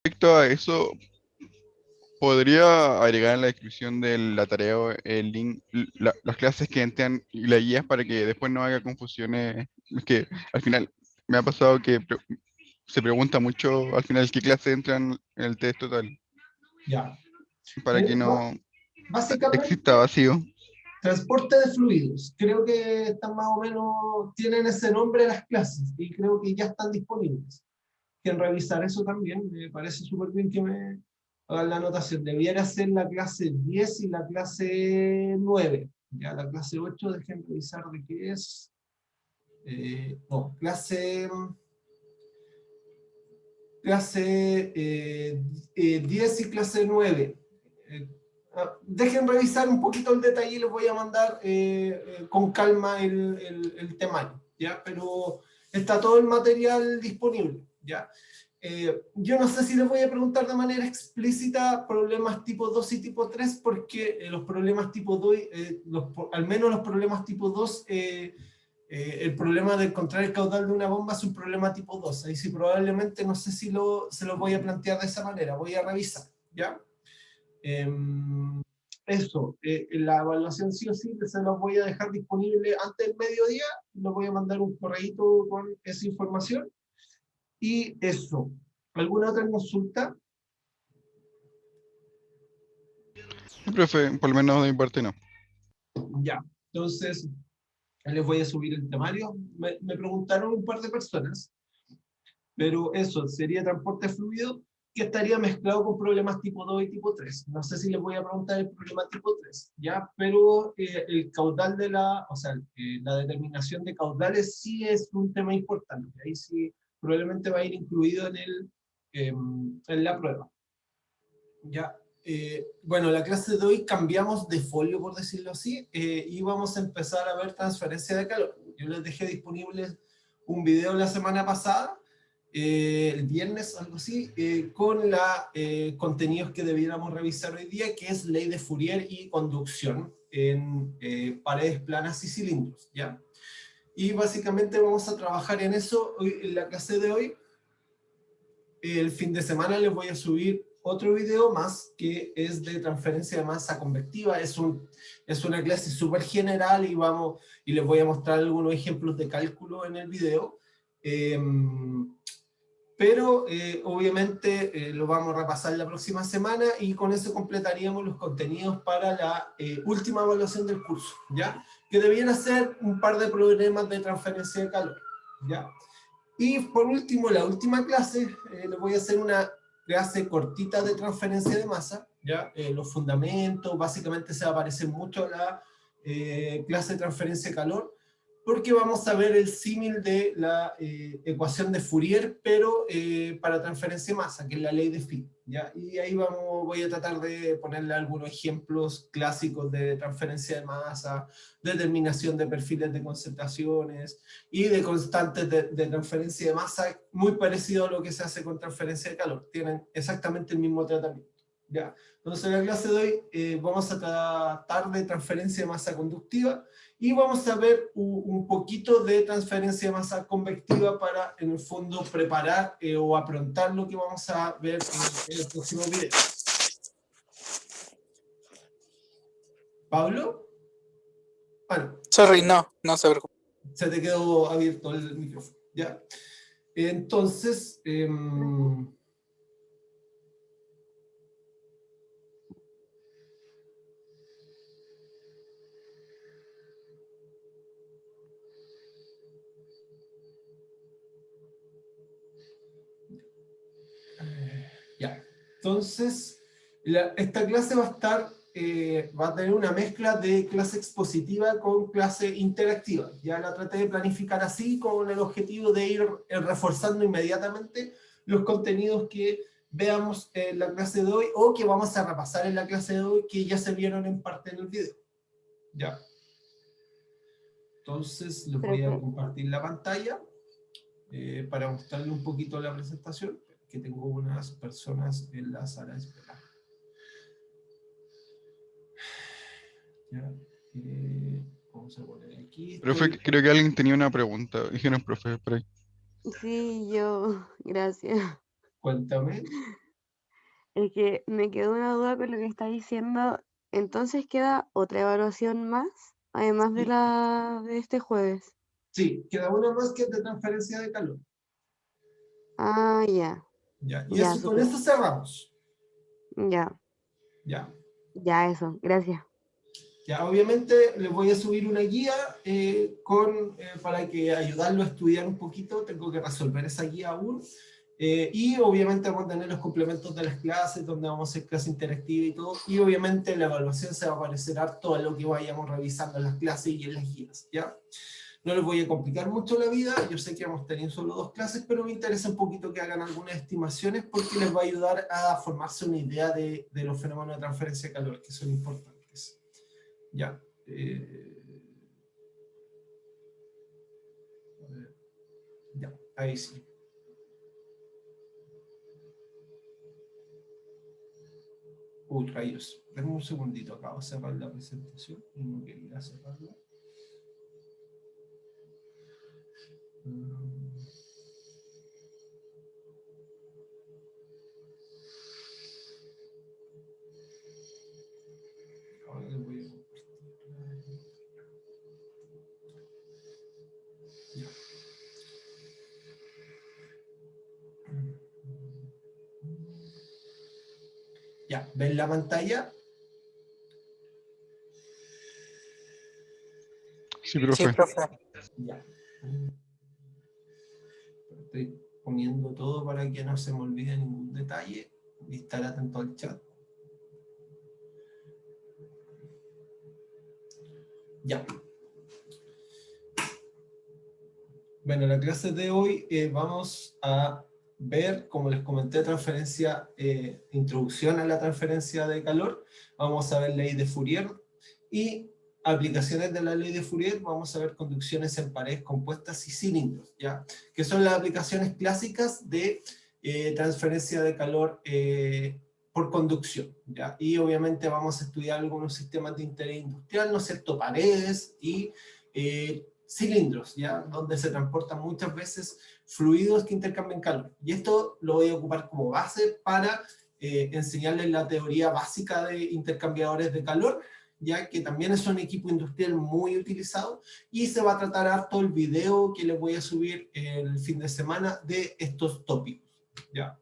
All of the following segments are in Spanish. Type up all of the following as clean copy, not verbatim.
Respecto a eso, podría agregar en la descripción de la tarea o el link las clases que entran y las guías para que después no haga confusiones. Es que al final me ha pasado que se pregunta mucho al final qué clase entran en el test total, Ya. para que Mira, no exista básicamente, vacío. transporte de fluidos. Creo que están más o menos, tienen ese nombre las clases y creo que ya están disponibles. Que revisar eso también, me parece súper bien que me hagan la anotación. Debiera ser la clase 10 y la clase 9. Ya la clase 8, dejen revisar de qué es. No, clase 10 y clase 9. Dejen revisar un poquito el detalle y les voy a mandar con calma el temario, ¿ya? Pero está todo el material disponible, ¿ya? Yo no sé si les voy a preguntar de manera explícita problemas tipo 2 y tipo 3 porque los problemas tipo 2, al menos los problemas tipo 2, el problema de encontrar el caudal de una bomba es un problema tipo 2. Ahí sí probablemente no sé si se lo voy a plantear de esa manera, voy a revisar, ¿ya? Eh, Eso, la evaluación sí o sí se los voy a dejar disponible antes del mediodía, les voy a mandar un correo con esa información y eso. ¿Alguna otra consulta? Profe, por lo menos de mi parte no. Ya, entonces les voy a subir el temario. Me preguntaron un par de personas, pero eso sería transporte fluido que estaría mezclado con problemas tipo 2 y tipo 3. No sé si les voy a preguntar el problema tipo 3, ¿ya? Pero el caudal o sea, la determinación de caudales sí es un tema importante. Ahí sí probablemente va a ir incluido en la prueba, ¿ya? Bueno, la clase de hoy cambiamos de folio, por decirlo así, y vamos a empezar a ver transferencia de calor. Yo les dejé disponible un video la semana pasada, el viernes, algo así, con los contenidos que debiéramos revisar hoy día, que es ley de Fourier y conducción en paredes planas y cilindros, ¿ya? Y básicamente vamos a trabajar en eso hoy, en la clase de hoy. El fin de semana les voy a subir otro video más que es de transferencia de masa convectiva. Es una clase súper general y les voy a mostrar algunos ejemplos de cálculo en el video. Eh, pero obviamente lo vamos a repasar la próxima semana y con eso completaríamos los contenidos para la última evaluación del curso, ¿ya? Que debiera ser un par de problemas de transferencia de calor, ¿ya? Y por último, la última clase, les voy a hacer una clase cortita de transferencia de masa, ¿ya? Los fundamentos, básicamente se va a parecer mucho a la clase de transferencia de calor, porque vamos a ver el símil de la ecuación de Fourier, pero para transferencia de masa, que es la ley de Fick, ¿ya? Y ahí voy a tratar de ponerle algunos ejemplos clásicos de transferencia de masa, determinación de perfiles de concentraciones, y de constantes de transferencia de masa, muy parecido a lo que se hace con transferencia de calor. Tienen exactamente el mismo tratamiento, ¿ya? Entonces, en la clase de hoy vamos a tratar de transferencia de masa conductiva y vamos a ver un poquito de transferencia de masa convectiva para, en el fondo, preparar o aprontar lo que vamos a ver en el próximo video. ¿Pablo? Bueno, Sorry, no, no se preocupe. se te quedó abierto el micrófono, ¿ya? Entonces, ya. Entonces, esta clase va a tener una mezcla de clase expositiva con clase interactiva. Ya la traté de planificar así con el objetivo de ir reforzando inmediatamente los contenidos que veamos en la clase de hoy o que vamos a repasar en la clase de hoy que ya se vieron en parte en el video. Ya. Entonces, les voy a Profe, compartir la pantalla para mostrarle un poquito la presentación, que tengo unas personas en la sala de espera. Ya, vamos a poner aquí, Profe, estoy, creo que alguien tenía una pregunta. Dijeron, profe, por ahí. sí, yo, gracias. cuéntame. Es que me quedó una duda con lo que está diciendo. Entonces queda otra evaluación más, además de Sí, la de este jueves. sí, queda una más que es de transferencia de calor. Ah, ya, Ya, y ya, eso, con súper. esto cerramos. Ya, Ya. ya eso, gracias. Ya, obviamente les voy a subir una guía para que ayudarlo a estudiar un poquito. Tengo que resolver esa guía aún. Y obviamente vamos a tener los complementos de las clases, donde vamos a hacer clase interactiva y todo. Y obviamente la evaluación se va a parecer harto a lo que vayamos revisando en las clases y en las guías. ¿Ya? No les voy a complicar mucho la vida. Yo sé que vamos a tener solo 2 clases, pero me interesa un poquito que hagan algunas estimaciones porque les va a ayudar a formarse una idea de los fenómenos de transferencia de calor, que son importantes. Ya. Ya, ahí sí. Rayos. Denme un segundito, acabo de cerrar la presentación y no quería cerrarla. Ahora les voy a compartir. Ya. Ya, ¿ven la pantalla? Sí, Sí, profe. profe. Ya. Estoy poniendo todo para que no se me olvide ningún detalle y estar atento al chat. Ya. Bueno, la clase de hoy vamos a ver, como les comenté, introducción a la transferencia de calor. Vamos a ver ley de Fourier y aplicaciones de la ley de Fourier. Vamos a ver conducciones en paredes compuestas y cilindros, ¿ya? Que son las aplicaciones clásicas de transferencia de calor por conducción, ¿ya? Y obviamente vamos a estudiar algunos sistemas de interés industrial, ¿no es cierto? Paredes y cilindros, ¿ya? Donde se transportan muchas veces fluidos que intercambian calor. Y esto lo voy a ocupar como base para enseñarles la teoría básica de intercambiadores de calor, ya que también es un equipo industrial muy utilizado, y se va a tratar harto el video que les voy a subir el fin de semana de estos tópicos, ¿ya?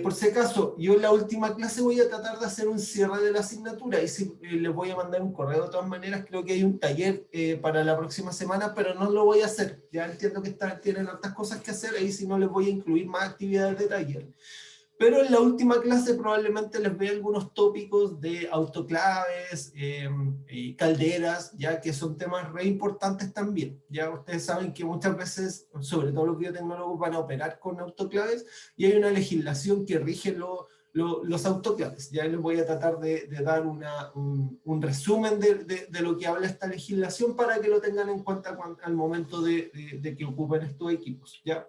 Por si acaso, yo en la última clase voy a tratar de hacer un cierre de la asignatura y si, les voy a mandar un correo de todas maneras. Creo que hay un taller para la próxima semana, pero no lo voy a hacer. Ya entiendo que tienen hartas cosas que hacer, ahí si no les voy a incluir más actividades de taller. Pero en la última clase probablemente les vea algunos tópicos de autoclaves, calderas, ya que son temas re importantes también. Ya ustedes saben que muchas veces, sobre todo los biotecnólogos, van a operar con autoclaves y hay una legislación que rige los autoclaves. Ya les voy a tratar de dar un resumen de lo que habla esta legislación para que lo tengan en cuenta al momento de que ocupen estos equipos, ¿ya?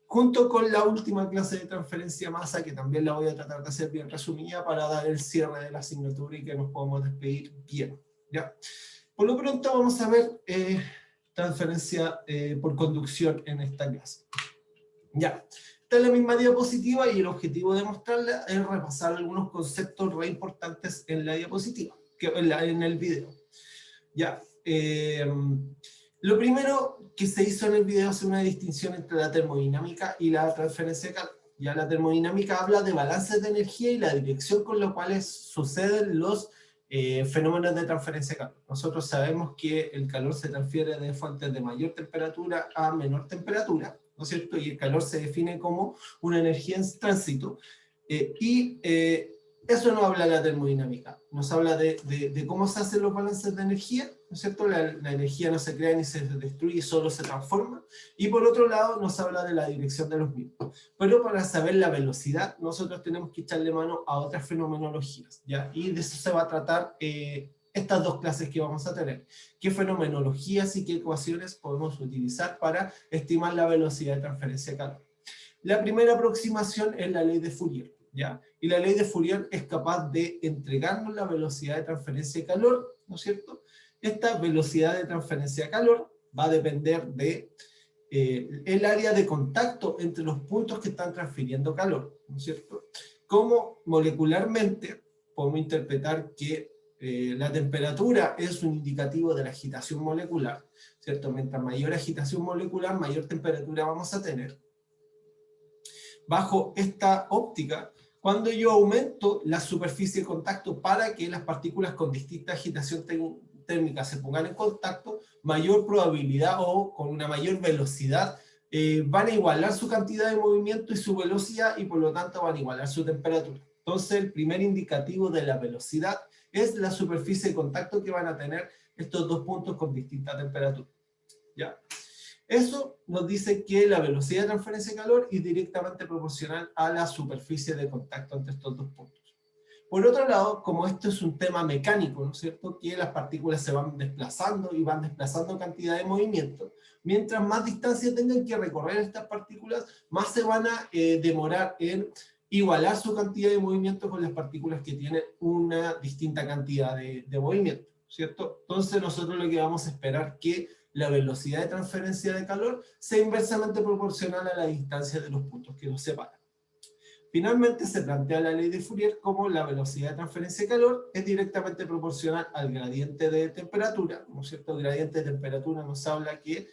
Junto con la última clase de transferencia masa, que también la voy a tratar de hacer bien resumida para dar el cierre de la asignatura y que nos podamos despedir bien, ¿ya? Por lo pronto vamos a ver transferencia por conducción en esta clase. Ya, esta es la misma diapositiva y el objetivo de mostrarla es repasar algunos conceptos re importantes en la diapositiva, en el video. Ya, lo primero que se hizo en el video es una distinción entre la termodinámica y la transferencia de calor. Ya la termodinámica habla de balances de energía y la dirección con la cuales suceden los fenómenos de transferencia de calor. Nosotros sabemos que el calor se transfiere de fuentes de mayor temperatura a menor temperatura, ¿no es cierto? Y el calor se define como una energía en tránsito. Eso no habla la termodinámica, nos habla de cómo se hacen los balances de energía, ¿no es cierto? La energía no se crea ni se destruye, solo se transforma. Y por otro lado nos habla de la dirección de los mismos. Pero para saber la velocidad, nosotros tenemos que echarle mano a otras fenomenologías, ¿ya? Y de eso se va a tratar estas 2 clases que vamos a tener. ¿Qué fenomenologías y qué ecuaciones podemos utilizar para estimar la velocidad de transferencia de calor? La primera aproximación es la ley de Fourier, ¿ya? Y la ley de Fourier es capaz de entregarnos la velocidad de transferencia de calor, ¿no es cierto? Esta velocidad de transferencia de calor va a depender de el área de contacto entre los puntos que están transfiriendo calor, ¿no es cierto? cómo molecularmente podemos interpretar que la temperatura es un indicativo de la agitación molecular, ¿cierto? Mientras mayor agitación molecular, mayor temperatura vamos a tener. Bajo esta óptica, cuando yo aumento la superficie de contacto para que las partículas con distinta agitación térmica se pongan en contacto, mayor probabilidad o con una mayor velocidad van a igualar su cantidad de movimiento y su velocidad, y por lo tanto van a igualar su temperatura. Entonces el primer indicativo de la velocidad es la superficie de contacto que van a tener estos dos puntos con distinta temperatura. ¿Ya? Eso nos dice que la velocidad de transferencia de calor es directamente proporcional a la superficie de contacto entre estos dos puntos. Por otro lado, como esto es un tema mecánico, ¿no es cierto?, que las partículas se van desplazando y van desplazando cantidad de movimiento, mientras más distancia tengan que recorrer estas partículas, más se van a demorar en igualar su cantidad de movimiento con las partículas que tienen una distinta cantidad de movimiento, ¿cierto? Entonces nosotros lo que vamos a esperar que la velocidad de transferencia de calor sea inversamente proporcional a la distancia de los puntos que los separan. Finalmente se plantea la ley de Fourier como la velocidad de transferencia de calor es directamente proporcional al gradiente de temperatura, ¿no es cierto? El gradiente de temperatura nos habla que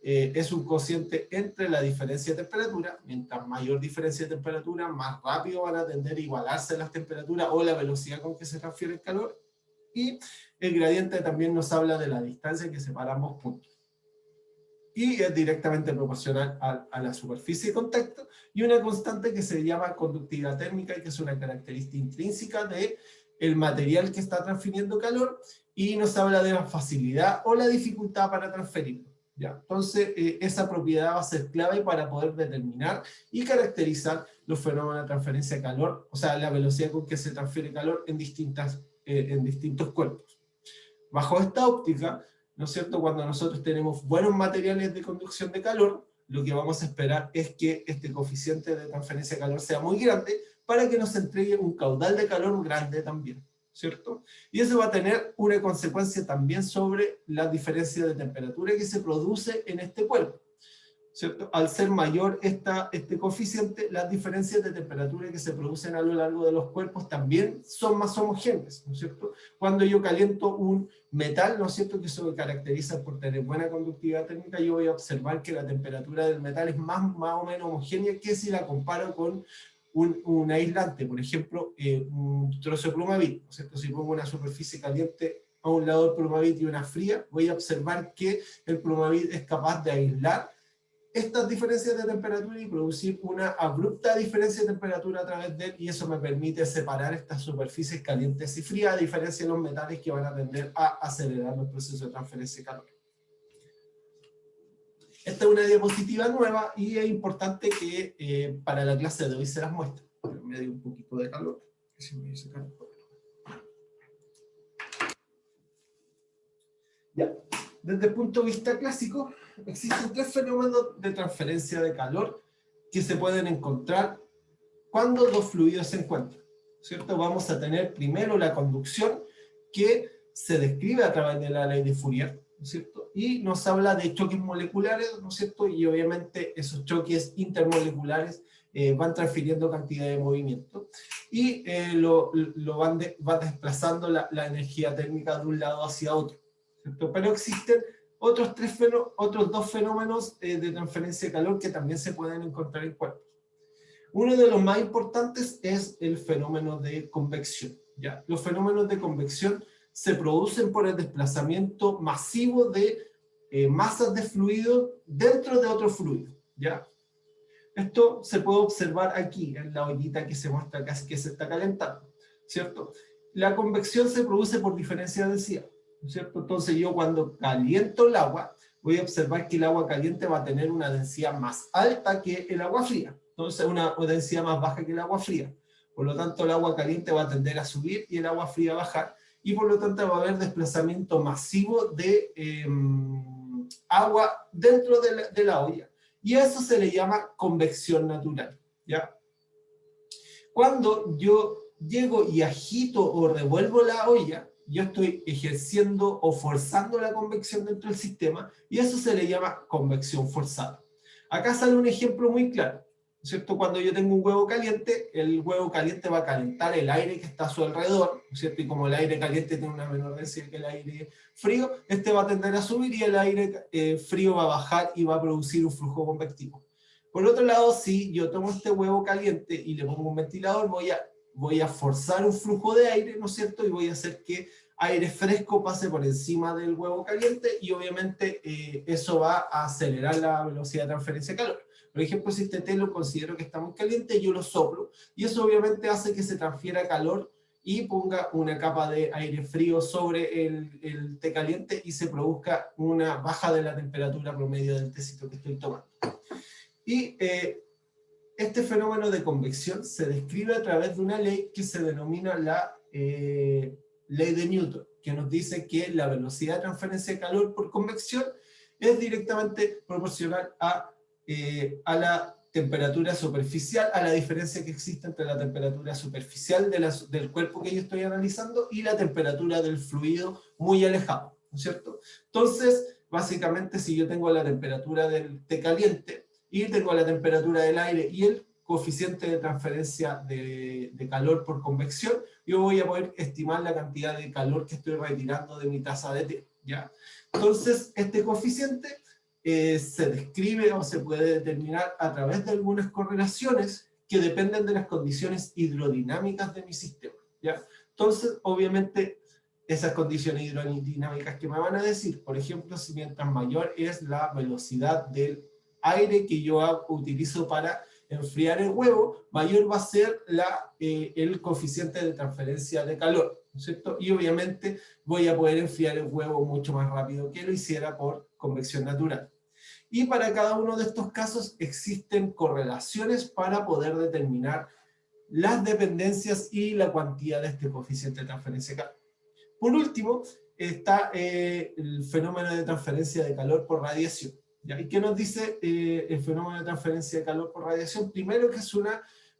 es un cociente entre la diferencia de temperatura. Mientras mayor diferencia de temperatura, más rápido van a tender a igualarse las temperaturas o la velocidad con que se transfiere el calor. Y el gradiente también nos habla de la distancia que separa ambos puntos. Y es directamente proporcional a la superficie de contacto, y una constante que se llama conductividad térmica, y que es una característica intrínseca del material que está transfiriendo calor, y nos habla de la facilidad o la dificultad para transferirlo. ¿Ya? Entonces, esa propiedad va a ser clave para poder determinar y caracterizar los fenómenos de transferencia de calor, o sea, la velocidad con que se transfiere calor en distintos cuerpos. Bajo esta óptica, ¿no es cierto?, cuando nosotros tenemos buenos materiales de conducción de calor, lo que vamos a esperar es que este coeficiente de transferencia de calor sea muy grande para que nos entregue un caudal de calor grande también, ¿cierto? Y eso va a tener una consecuencia también sobre la diferencia de temperatura que se produce en este cuerpo, ¿cierto? Al ser mayor este coeficiente, las diferencias de temperatura que se producen a lo largo de los cuerpos también son más homogéneas, ¿no es cierto? Cuando yo caliento un metal, ¿no es cierto?, que eso se caracteriza por tener buena conductividad térmica, yo voy a observar que la temperatura del metal es más o menos homogénea que si la comparo con un aislante, por ejemplo, un trozo de plumavit, ¿no es cierto? Si pongo una superficie caliente a un lado del plumavit y una fría, voy a observar que el plumavit es capaz de aislar estas diferencias de temperatura y producir una abrupta diferencia de temperatura a través de él, y eso me permite separar estas superficies calientes y frías, a diferencia de los metales que van a tender a acelerar los procesos de transferencia de calor. Esta es una diapositiva nueva y es importante que para la clase de hoy se las muestre. Me dio un poquito de calor. Ya. Desde el punto de vista clásico, existen tres fenómenos de transferencia de calor que se pueden encontrar cuando dos fluidos se encuentran, ¿cierto? Vamos a tener primero la conducción, que se describe a través de la ley de Fourier, ¿no es cierto? Y nos habla de choques moleculares, ¿no es cierto? Y obviamente esos choques intermoleculares van transfiriendo cantidad de movimiento y van desplazando la energía térmica de un lado hacia otro, ¿cierto? Pero existen otros dos fenómenos de transferencia de calor que también se pueden encontrar en cuerpos. Uno de los más importantes es el fenómeno de convección, ¿ya? Los fenómenos de convección se producen por el desplazamiento masivo de masas de fluido dentro de otro fluido, ¿ya? Esto se puede observar aquí, en la ollita que se muestra acá, que se está calentando, ¿cierto? La convección se produce por diferencia de densidad, ¿cierto? Entonces yo cuando caliento el agua, voy a observar que el agua caliente va a tener una densidad más alta que el agua fría. Entonces una densidad más baja que el agua fría. Por lo tanto, el agua caliente va a tender a subir y el agua fría a bajar. Y por lo tanto va a haber desplazamiento masivo de agua dentro de la olla. Y a eso se le llama convección natural, ¿ya? Cuando yo llego y agito o revuelvo la olla, yo estoy ejerciendo o forzando la convección dentro del sistema, y eso se le llama convección forzada. Acá sale un ejemplo muy claro, ¿cierto? Cuando yo tengo un huevo caliente, el huevo caliente va a calentar el aire que está a su alrededor, ¿cierto? Y como el aire caliente tiene una menor densidad que el aire frío, este va a tender a subir y el aire frío va a bajar y va a producir un flujo convectivo. Por otro lado, si yo tomo este huevo caliente y le pongo un ventilador, voy a forzar un flujo de aire, ¿no es cierto? Y voy a hacer que aire fresco pase por encima del huevo caliente y obviamente eso va a acelerar la velocidad de transferencia de calor. Por ejemplo, si este té lo considero que está muy caliente, yo lo soplo y eso obviamente hace que se transfiera calor y ponga una capa de aire frío sobre el té caliente y se produzca una baja de la temperatura promedio del tecito que estoy tomando. Y este fenómeno de convección se describe a través de una ley que se denomina la ley de Newton, que nos dice que la velocidad de transferencia de calor por convección es directamente proporcional a la temperatura superficial, a la diferencia que existe entre la temperatura superficial del cuerpo que yo estoy analizando y la temperatura del fluido muy alejado, ¿no es cierto? Entonces, básicamente, si yo tengo la temperatura del té caliente y tengo la temperatura del aire y el coeficiente de transferencia de calor por convección, yo voy a poder estimar la cantidad de calor que estoy retirando de mi taza de té, ¿ya? Entonces, este coeficiente se describe o se puede determinar a través de algunas correlaciones que dependen de las condiciones hidrodinámicas de mi sistema, ¿ya? Entonces, obviamente, esas condiciones hidrodinámicas que me van a decir, por ejemplo, si mientras mayor es la velocidad del aire que yo utilizo para enfriar el huevo, mayor va a ser el coeficiente de transferencia de calor, ¿no es cierto? Y obviamente voy a poder enfriar el huevo mucho más rápido que lo hiciera por convección natural. Y para cada uno de estos casos existen correlaciones para poder determinar las dependencias y la cuantía de este coeficiente de transferencia de calor. Por último, está el fenómeno de transferencia de calor por radiación. ¿Ya? ¿Y qué nos dice el fenómeno de transferencia de calor por radiación? Primero que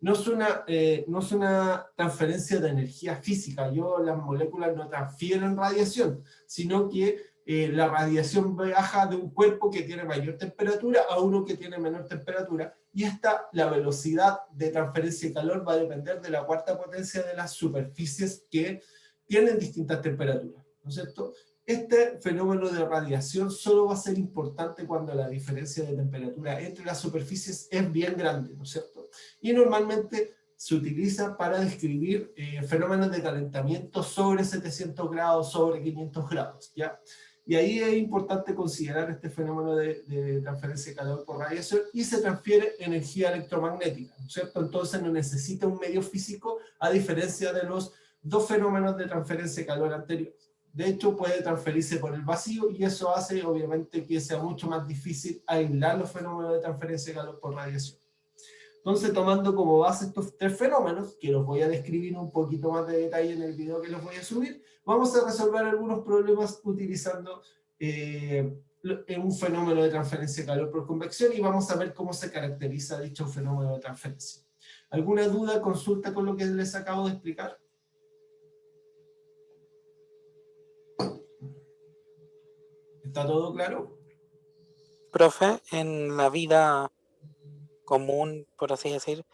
no es una transferencia de energía física. Las moléculas no transfieren radiación, sino que la radiación viaja de un cuerpo que tiene mayor temperatura a uno que tiene menor temperatura, y la velocidad de transferencia de calor va a depender de la cuarta potencia de las superficies que tienen distintas temperaturas, ¿no es cierto? Este fenómeno de radiación solo va a ser importante cuando la diferencia de temperatura entre las superficies es bien grande, ¿no es cierto? Y normalmente se utiliza para describir fenómenos de calentamiento sobre 700 grados, sobre 500 grados, ¿ya? Y ahí es importante considerar este fenómeno de transferencia de calor por radiación y se transfiere energía electromagnética, ¿no es cierto? Entonces no necesita un medio físico a diferencia de los dos fenómenos de transferencia de calor anteriores. De hecho, puede transferirse por el vacío y eso hace, obviamente, que sea mucho más difícil aislar los fenómenos de transferencia de calor por radiación. Entonces, tomando como base estos tres fenómenos, que los voy a describir un poquito más de detalle en el video que les voy a subir, vamos a resolver algunos problemas utilizando un fenómeno de transferencia de calor por convección y vamos a ver cómo se caracteriza dicho fenómeno de transferencia. ¿Alguna duda, consulta con lo que les acabo de explicar? ¿Está todo claro? Profe, en la vida común, por así decir,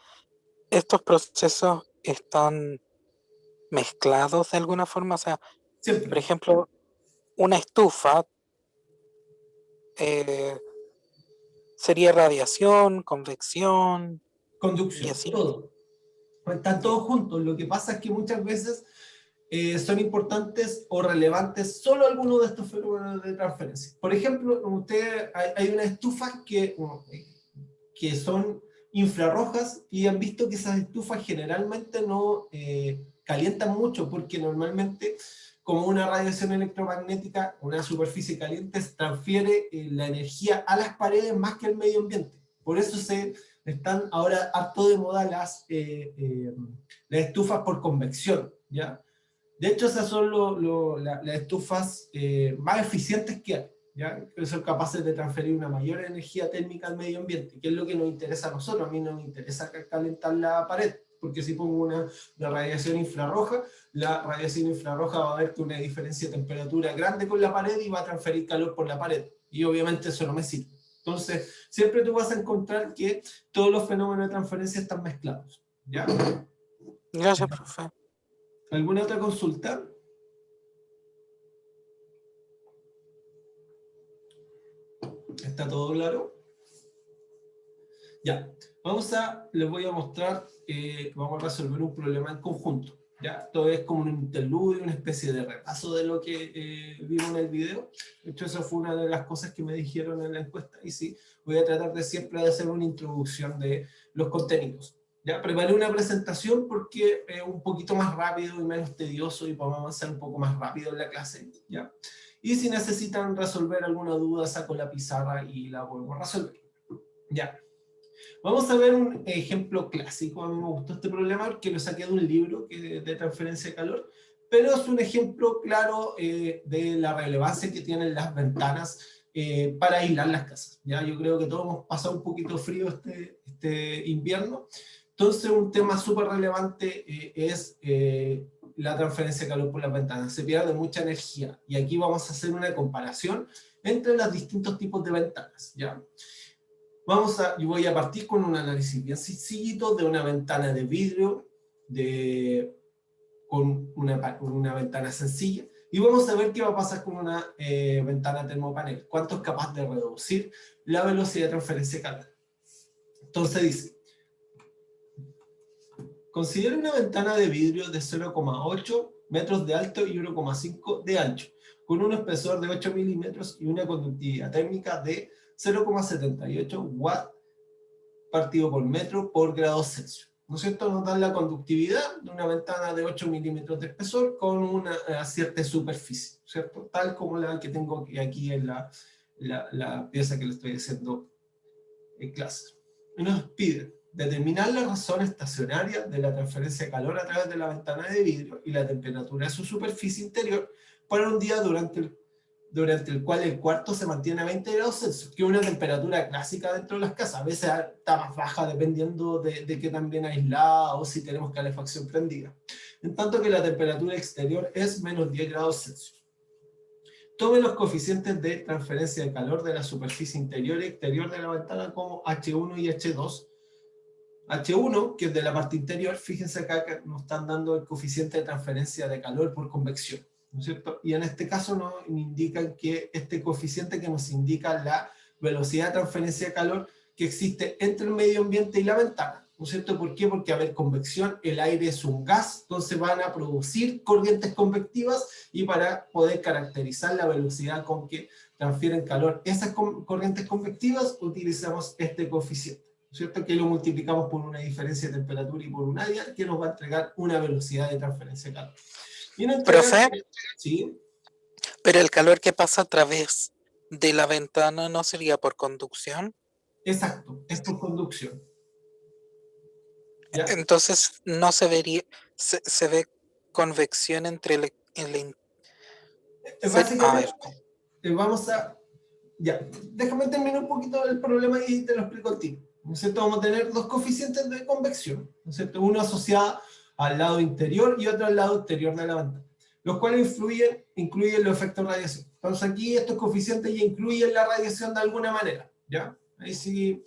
¿estos procesos están mezclados de alguna forma? O sea, Siempre. por ejemplo, una estufa sería radiación, convección Conducción, y así. todo. Están todos juntos. Lo que pasa es que muchas veces son importantes o relevantes solo algunos de estos fenómenos de transferencia. Por ejemplo, hay unas estufas que son infrarrojas y han visto que esas estufas generalmente no calientan mucho porque normalmente, como una radiación electromagnética, una superficie caliente transfiere la energía a las paredes más que al medio ambiente. Por eso están ahora harto de moda las estufas por convección, ¿ya? De hecho, esas son las estufas más eficientes que hay, ¿ya? Que son capaces de transferir una mayor energía térmica al medio ambiente, que es lo que nos interesa a nosotros. A mí no me interesa calentar la pared, porque si pongo una radiación infrarroja, la radiación infrarroja va a haber que una diferencia de temperatura grande con la pared y va a transferir calor por la pared. Y obviamente eso no me sirve. Entonces, siempre tú vas a encontrar que todos los fenómenos de transferencia están mezclados. ¿Ya? Gracias, profe. ¿Alguna otra consulta? ¿Está todo claro? Ya, les voy a mostrar, vamos a resolver un problema en conjunto. ¿Ya? Esto es como un interludio, una especie de repaso de lo que vimos en el video. De hecho, eso fue una de las cosas que me dijeron en la encuesta. Y sí, voy a tratar de siempre de hacer una introducción de los contenidos. Ya, preparé una presentación porque es un poquito más rápido y menos tedioso y podemos avanzar un poco más rápido en la clase. ¿Ya? Y si necesitan resolver alguna duda, saco la pizarra y la vuelvo a resolver. Ya. Vamos a ver un ejemplo clásico. A mí me gustó este problema porque lo saqué de un libro de transferencia de calor, pero es un ejemplo claro de la relevancia que tienen las ventanas para aislar las casas. ¿Ya? Yo creo que todos hemos pasado un poquito frío este invierno. Entonces, un tema súper relevante es la transferencia de calor por las ventanas. Se pierde mucha energía. Y aquí vamos a hacer una comparación entre los distintos tipos de ventanas. ¿Ya? Yo voy a partir con un análisis bien sencillito de una ventana de vidrio con una ventana sencilla, y vamos a ver qué va a pasar con una ventana termopanel, cuánto es capaz de reducir la velocidad de transferencia de calor. Entonces dice, considera una ventana de vidrio de 0,8 metros de alto y 1,5 de ancho, con un espesor de 8 milímetros y una conductividad térmica de 0,78 watts partido por metro por grado Celsius. ¿No es cierto? Nos dan la conductividad de una ventana de 8 milímetros de espesor con una cierta superficie, ¿cierto? Tal como la que tengo aquí en la pieza que le estoy haciendo en clase. Y nos pide determinar la razón estacionaria de la transferencia de calor a través de la ventana de vidrio y la temperatura de su superficie interior para un día durante el cual el cuarto se mantiene a 20 grados Celsius, que es una temperatura clásica dentro de las casas. A veces está más baja dependiendo de qué tan bien aislada o si tenemos calefacción prendida. En tanto que la temperatura exterior es menos 10 grados Celsius. Tome los coeficientes de transferencia de calor de la superficie interior y exterior de la ventana como H1 y H2. H1, que es de la parte interior, fíjense acá que nos están dando el coeficiente de transferencia de calor por convección, ¿no es cierto? Y en este caso nos indican que este coeficiente que nos indica la velocidad de transferencia de calor que existe entre el medio ambiente y la ventana, ¿no es cierto? ¿Por qué? Porque, a ver, convección, el aire es un gas, entonces van a producir corrientes convectivas, y para poder caracterizar la velocidad con que transfieren calor esas corrientes convectivas, utilizamos este coeficiente, ¿no es cierto? Que lo multiplicamos por una diferencia de temperatura y por un área, que nos va a entregar una velocidad de transferencia de calor. Profe, ¿sí? pero el calor que pasa a través de la ventana no sería por conducción. Exacto, es por conducción. ¿Ya? Entonces no se vería, se ve convección entre básicamente, vamos a... Ya, déjame terminar un poquito el problema y te lo explico a ti. ¿No es cierto? Vamos a tener dos coeficientes de convección, ¿no es cierto? Uno asociado al lado interior y otro al lado exterior de la ventana, los cuales incluyen los efectos de radiación. Entonces aquí estos coeficientes ya incluyen la radiación de alguna manera, ¿ya? Ahí sí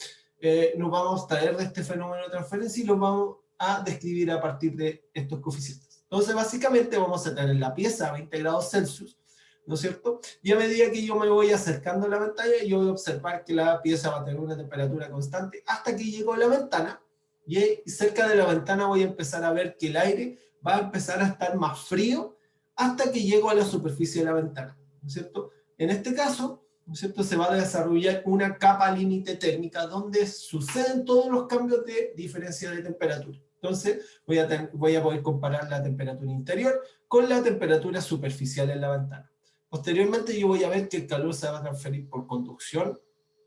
nos vamos a traer de este fenómeno de transferencia y los vamos a describir a partir de estos coeficientes. Entonces básicamente vamos a tener la pieza a 20 grados Celsius, ¿no es cierto? Y a medida que yo me voy acercando a la pantalla, yo voy a observar que la pieza va a tener una temperatura constante hasta que llego a la ventana, y cerca de la ventana voy a empezar a ver que el aire va a empezar a estar más frío hasta que llego a la superficie de la ventana, ¿no es cierto? En este caso, ¿no es cierto?, se va a desarrollar una capa límite térmica donde suceden todos los cambios de diferencia de temperatura. Entonces voy a poder comparar la temperatura interior con la temperatura superficial en la ventana. Posteriormente yo voy a ver que el calor se va a transferir por conducción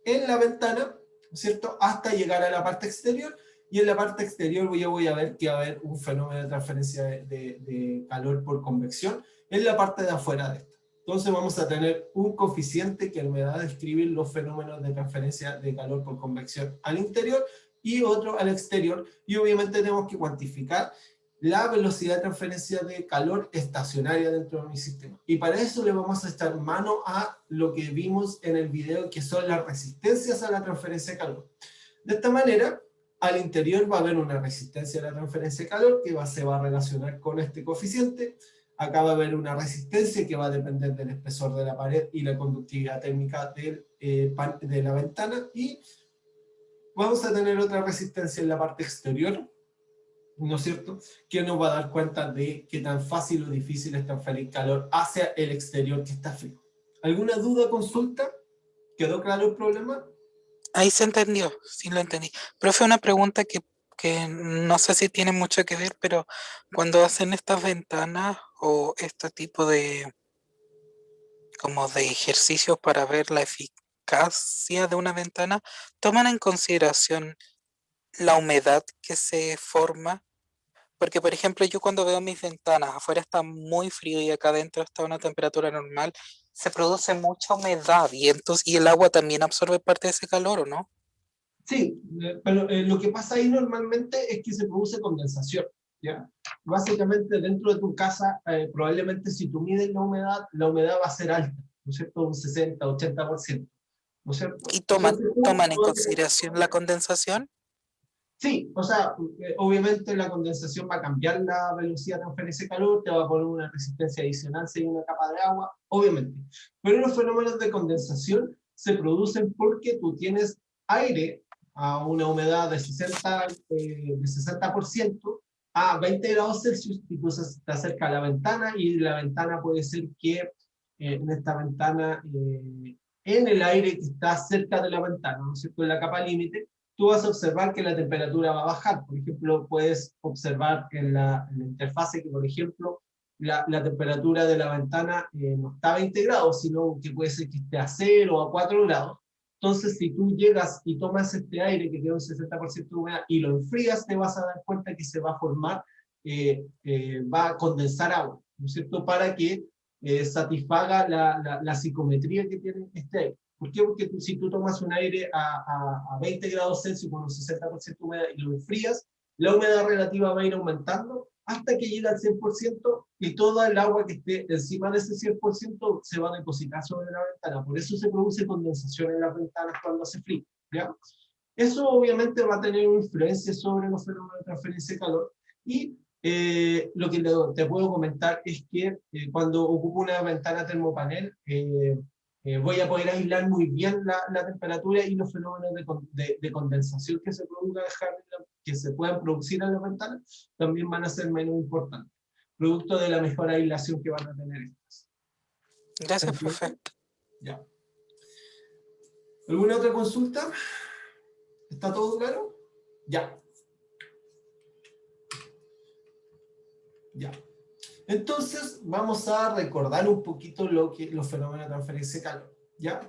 en la ventana, ¿no es cierto?, hasta llegar a la parte exterior, y en la parte exterior yo voy a ver que va a haber un fenómeno de transferencia de calor por convección en la parte de afuera de esta. Entonces vamos a tener un coeficiente que me va a describir los fenómenos de transferencia de calor por convección al interior y otro al exterior, y obviamente tenemos que cuantificar la velocidad de transferencia de calor estacionaria dentro de mi sistema. Y para eso le vamos a echar mano a lo que vimos en el video, que son las resistencias a la transferencia de calor. De esta manera, al interior va a haber una resistencia a la transferencia de calor que se va a relacionar con este coeficiente. Acá va a haber una resistencia que va a depender del espesor de la pared y la conductividad térmica de la ventana. Y vamos a tener otra resistencia en la parte exterior, ¿no es cierto?, que nos va a dar cuenta de qué tan fácil o difícil es transferir calor hacia el exterior que está frío. ¿Alguna duda, consulta? ¿Quedó claro el problema? Ahí se entendió, sí lo entendí. Profe, una pregunta que no sé si tiene mucho que ver, pero cuando hacen estas ventanas o este tipo de, como de ejercicios para ver la eficacia de una ventana, ¿toman en consideración la humedad que se forma? Porque, por ejemplo, yo cuando veo mis ventanas, afuera está muy frío y acá adentro está a una temperatura normal, se produce mucha humedad y entonces, y el agua también absorbe parte de ese calor, ¿o no? Sí, pero lo que pasa ahí normalmente es que se produce condensación, ¿ya? Básicamente dentro de tu casa, probablemente si tú mides la humedad va a ser alta, ¿no es cierto? Un 60, 80%, ¿no es cierto? Y Entonces toman en consideración la condensación. sí, o sea, obviamente la condensación va a cambiar la velocidad de transferencia de calor, te va a poner una resistencia adicional si hay una capa de agua, obviamente. Pero los fenómenos de condensación se producen porque tú tienes aire a una humedad de 60% a 20 grados Celsius, y tú te acercas a la ventana, y la ventana puede ser que en esta ventana, en el aire que está cerca de la ventana, ¿no es cierto?, en la capa límite, tú vas a observar que la temperatura va a bajar. Por ejemplo, puedes observar en la interfase que, por ejemplo, la temperatura de la ventana no está a 20 grados, sino que puede ser que esté a 0 o a 4 grados. Entonces, si tú llegas y tomas este aire que tiene un 60% de humedad y lo enfrías, te vas a dar cuenta que se va a formar, va a condensar agua, ¿no es cierto?, para que satisfaga la psicometría que tiene este aire. ¿Por qué? Porque si tú tomas un aire a 20 grados Celsius con un 60% de humedad y lo enfrías, la humedad relativa va a ir aumentando hasta que llega al 100%, y toda el agua que esté encima de ese 100% se va a depositar sobre la ventana. Por eso se produce condensación en las ventanas cuando hace frío, ¿ya? Eso obviamente va a tener una influencia sobre los fenómenos de transferencia de calor. Y lo que te puedo comentar es que cuando ocupo una ventana termopanel, voy a poder aislar muy bien la temperatura, y los fenómenos de condensación que que se puedan producir en la ventana también van a ser menos importantes, producto de la mejor aislación que van a tener estas. Gracias, profe. Ya. ¿Alguna otra consulta? ¿Está todo claro? Ya. Ya. Entonces, vamos a recordar un poquito los fenómenos de transferencia de calor, ¿ya?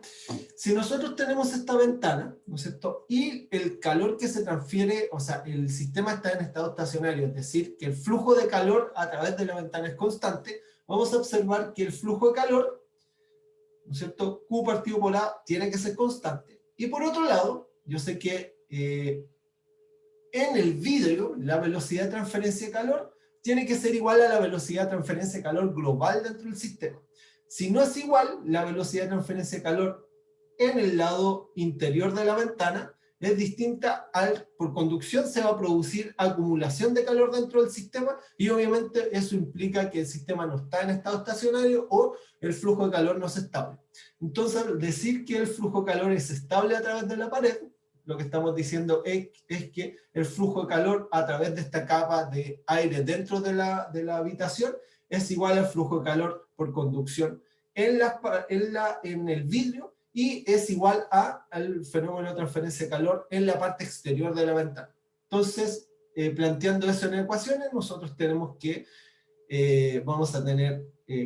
Si nosotros tenemos esta ventana, ¿no es cierto?, y el calor que se transfiere, o sea, el sistema está en estado estacionario, es decir, que el flujo de calor a través de la ventana es constante, vamos a observar que el flujo de calor, ¿no es cierto?, Q partido por A tiene que ser constante. Y por otro lado, yo sé que en el vidrio, la velocidad de transferencia de calor tiene que ser igual a la velocidad de transferencia de calor global dentro del sistema. Si no es igual, la velocidad de transferencia de calor en el lado interior de la ventana es distinta por conducción se va a producir acumulación de calor dentro del sistema, y obviamente eso implica que el sistema no está en estado estacionario o el flujo de calor no es estable. Entonces, decir que el flujo de calor es estable a través de la pared, lo que estamos diciendo es que el flujo de calor a través de esta capa de aire dentro de la habitación es igual al flujo de calor por conducción en el vidrio, y es igual al fenómeno de transferencia de calor en la parte exterior de la ventana. Entonces, planteando eso en ecuaciones, nosotros tenemos que vamos a tener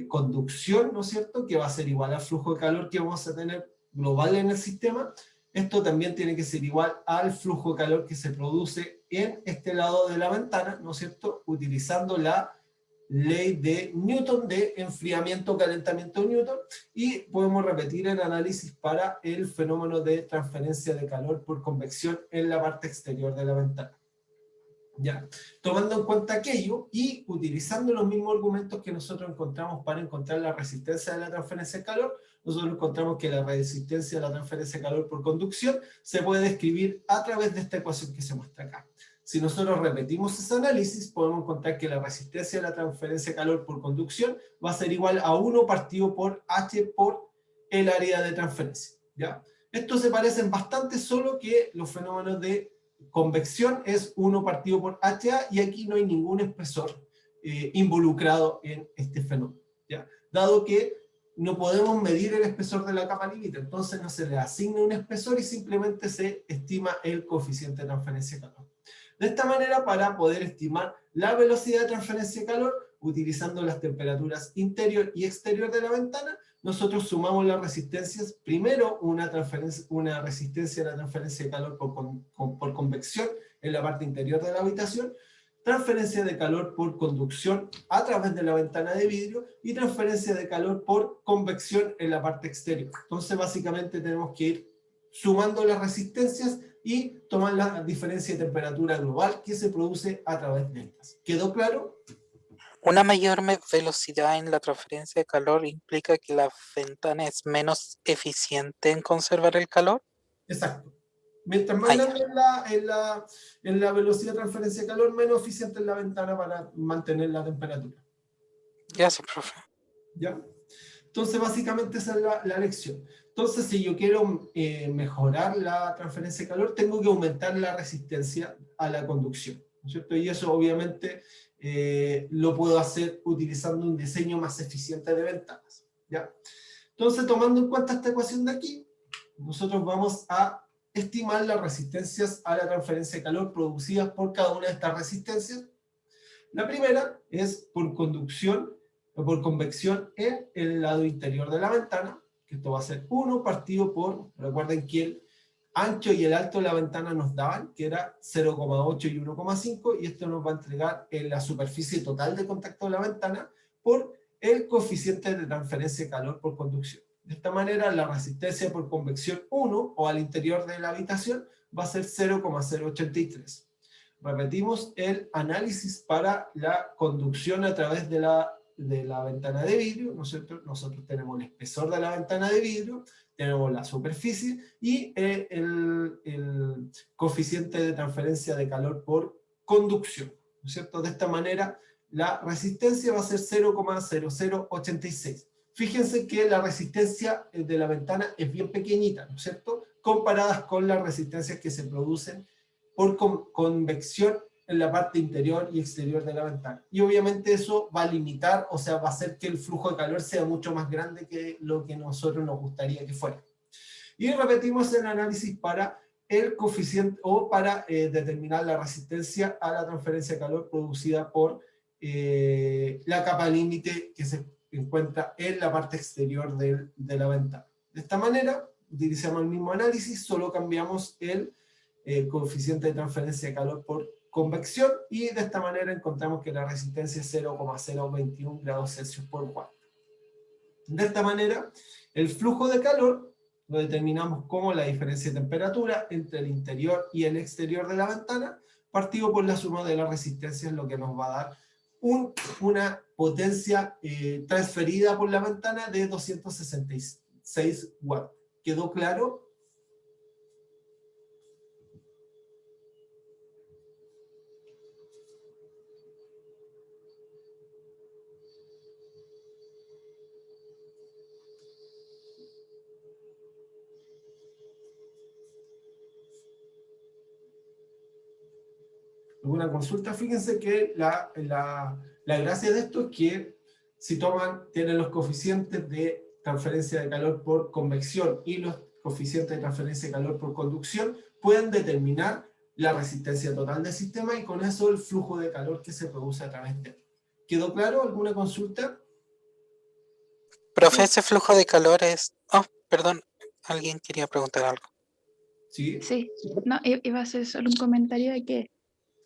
conducción, ¿no es cierto?, que va a ser igual al flujo de calor que vamos a tener global en el sistema. Esto también tiene que ser igual al flujo de calor que se produce en este lado de la ventana, ¿no es cierto?, utilizando la ley de Newton de enfriamiento, calentamiento Newton, y podemos repetir el análisis para el fenómeno de transferencia de calor por convección en la parte exterior de la ventana. ¿Ya? Tomando en cuenta aquello y utilizando los mismos argumentos que nosotros encontramos para encontrar la resistencia de la transferencia de calor, nosotros encontramos que la resistencia de la transferencia de calor por conducción se puede describir a través de esta ecuación que se muestra acá. Si nosotros repetimos ese análisis, podemos encontrar que la resistencia de la transferencia de calor por conducción va a ser igual a 1 partido por H por el área de transferencia, ¿ya? Estos se parecen bastante, solo que los fenómenos de convección es 1 partido por HA y aquí no hay ningún espesor involucrado en este fenómeno, ¿ya? Dado que no podemos medir el espesor de la capa límite, entonces no se le asigna un espesor y simplemente se estima el coeficiente de transferencia de calor. De esta manera, para poder estimar la velocidad de transferencia de calor, utilizando las temperaturas interior y exterior de la ventana, nosotros sumamos las resistencias, primero una resistencia de la transferencia de calor por convección en la parte interior de la habitación, transferencia de calor por conducción a través de la ventana de vidrio y transferencia de calor por convección en la parte exterior. Entonces básicamente tenemos que ir sumando las resistencias y tomar la diferencia de temperatura global que se produce a través de estas. ¿Quedó claro? Una mayor velocidad en la transferencia de calor implica que la ventana es menos eficiente en conservar el calor. Exacto. Mientras más grande es la velocidad de transferencia de calor, menos eficiente es la ventana para mantener la temperatura. Ya sí, profe. ¿Ya? Entonces, básicamente esa es la lección. Entonces, si yo quiero mejorar la transferencia de calor, tengo que aumentar la resistencia a la conducción, ¿no es cierto? Y eso, obviamente, lo puedo hacer utilizando un diseño más eficiente de ventanas, ¿ya? Entonces, tomando en cuenta esta ecuación de aquí, nosotros vamos a estimar las resistencias a la transferencia de calor producidas por cada una de estas resistencias. La primera es por conducción o por convección en el lado interior de la ventana, que esto va a ser 1 partido por, recuerden que el ancho y el alto de la ventana nos daban, que era 0,8 y 1,5, y esto nos va a entregar en la superficie total de contacto de la ventana por el coeficiente de transferencia de calor por conducción. De esta manera, la resistencia por convección 1 o al interior de la habitación va a ser 0,083. Repetimos el análisis para la conducción a través de la ventana de vidrio. Nosotros tenemos el espesor de la ventana de vidrio, tenemos la superficie y el coeficiente de transferencia de calor por conducción, ¿no es cierto? De esta manera, la resistencia va a ser 0,0086. Fíjense que la resistencia de la ventana es bien pequeñita, ¿no es cierto? Comparadas con las resistencias que se producen por convección en la parte interior y exterior de la ventana. Y obviamente eso va a limitar, o sea, va a hacer que el flujo de calor sea mucho más grande que lo que nosotros nos gustaría que fuera. Y repetimos el análisis para el coeficiente o para determinar la resistencia a la transferencia de calor producida por la capa límite que se encuentra en la parte exterior de la ventana. De esta manera, utilizamos el mismo análisis, solo cambiamos el coeficiente de transferencia de calor por convección y de esta manera encontramos que la resistencia es 0,021 grados Celsius por watt. De esta manera, el flujo de calor lo determinamos como la diferencia de temperatura entre el interior y el exterior de la ventana, partido por la suma de las resistencias, lo que nos va a dar una potencia transferida por la ventana de 266 watts. ¿Quedó claro? ¿Alguna consulta? Fíjense que la gracia de esto es que si tienen los coeficientes de transferencia de calor por convección y los coeficientes de transferencia de calor por conducción, pueden determinar la resistencia total del sistema y con eso el flujo de calor que se produce a través de él. ¿Quedó claro? ¿Alguna consulta? Profe, ese flujo de calor es... Oh, perdón, alguien quería preguntar algo. Sí. Sí, no, iba a hacer solo un comentario de que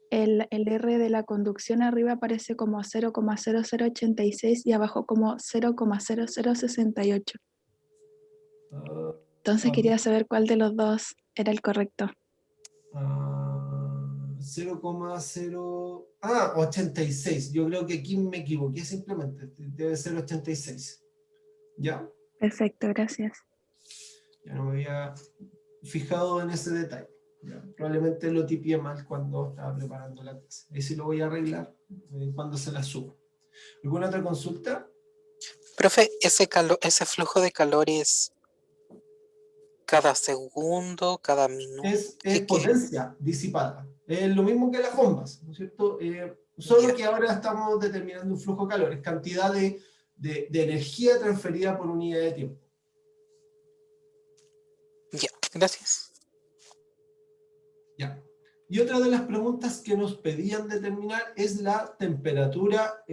el R de la conducción arriba aparece como 0,0086 y abajo como 0,0068. Entonces quería saber cuál de los dos era el correcto. 0,0... Ah, 86. Yo creo que aquí me equivoqué simplemente. Debe ser 86. ¿Ya? Perfecto, gracias. Ya no me había fijado en ese detalle. ¿Ya? Probablemente lo tipié mal cuando estaba preparando la clase. Ahí sí lo voy a arreglar cuando se la suba. ¿Alguna otra consulta? Profe, ese flujo de calor es cada segundo, cada minuto. Es ¿Qué? potencia disipada. Es lo mismo que las bombas, ¿no es cierto? Solo Ya, que ahora estamos determinando un flujo de calor, es cantidad de energía transferida por unidad de tiempo. ya, gracias. Ya. Y otra de las preguntas que nos pedían determinar es la temperatura,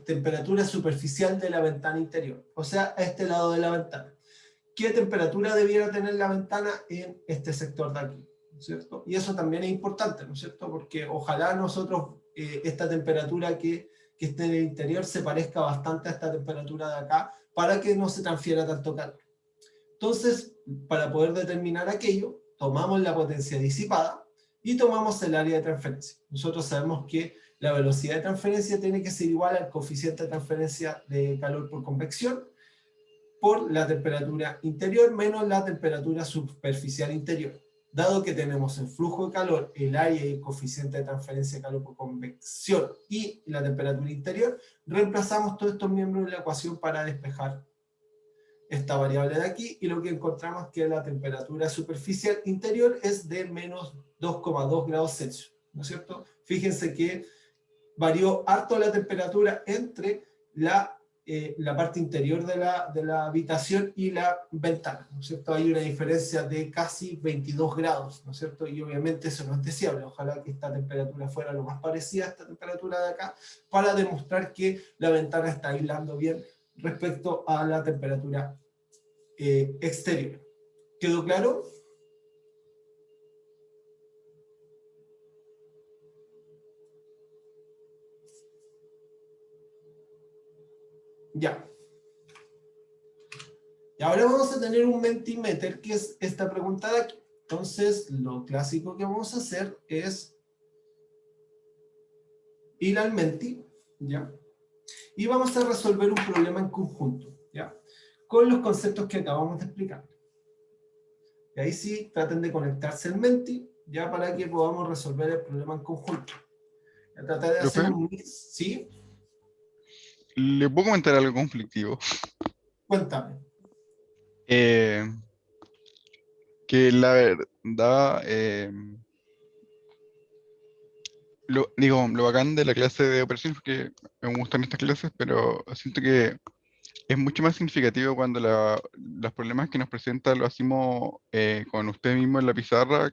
temperatura superficial de la ventana interior, o sea, a este lado de la ventana. ¿Qué temperatura debiera tener la ventana en este sector de aquí? ¿No es cierto? Y eso también es importante, ¿no es cierto? Porque ojalá nosotros, esta temperatura que esté en el interior se parezca bastante a esta temperatura de acá, para que no se transfiera tanto calor. Entonces, para poder determinar aquello, tomamos la potencia disipada y tomamos el área de transferencia. Nosotros sabemos que la velocidad de transferencia tiene que ser igual al coeficiente de transferencia de calor por convección, por la temperatura interior menos la temperatura superficial interior. Dado que tenemos el flujo de calor, el área y el coeficiente de transferencia de calor por convección y la temperatura interior, reemplazamos todos estos miembros de la ecuación para despejar esta variable de aquí, y lo que encontramos es que la temperatura superficial interior es de menos 2,2 grados Celsius, ¿no es cierto? Fíjense que varió harto la temperatura entre la parte interior de la habitación y la ventana, ¿no es cierto? Hay una diferencia de casi 22 grados, ¿no es cierto? Y obviamente eso no es deseable. Ojalá que esta temperatura fuera lo más parecida a esta temperatura de acá, para demostrar que la ventana está aislando bien respecto a la temperatura exterior. ¿Quedó claro? Ya. Y ahora vamos a tener un Mentimeter, que es esta pregunta de aquí. Entonces, lo clásico que vamos a hacer es ir al Menti, ¿ya? Y vamos a resolver un problema en conjunto, ¿ya? Con los conceptos que acabamos de explicar. Y ahí sí, traten de conectarse al Menti, ya, para que podamos resolver el problema en conjunto. Ya, tratar de hacer Profe, un mix, ¿sí? ¿le puedo comentar algo conflictivo? Cuéntame. Eh, que la verdad, lo bacán de la clase de operaciones, porque me gustan estas clases, pero siento que es mucho más significativo cuando los problemas que nos presenta lo hacemos con usted mismo en la pizarra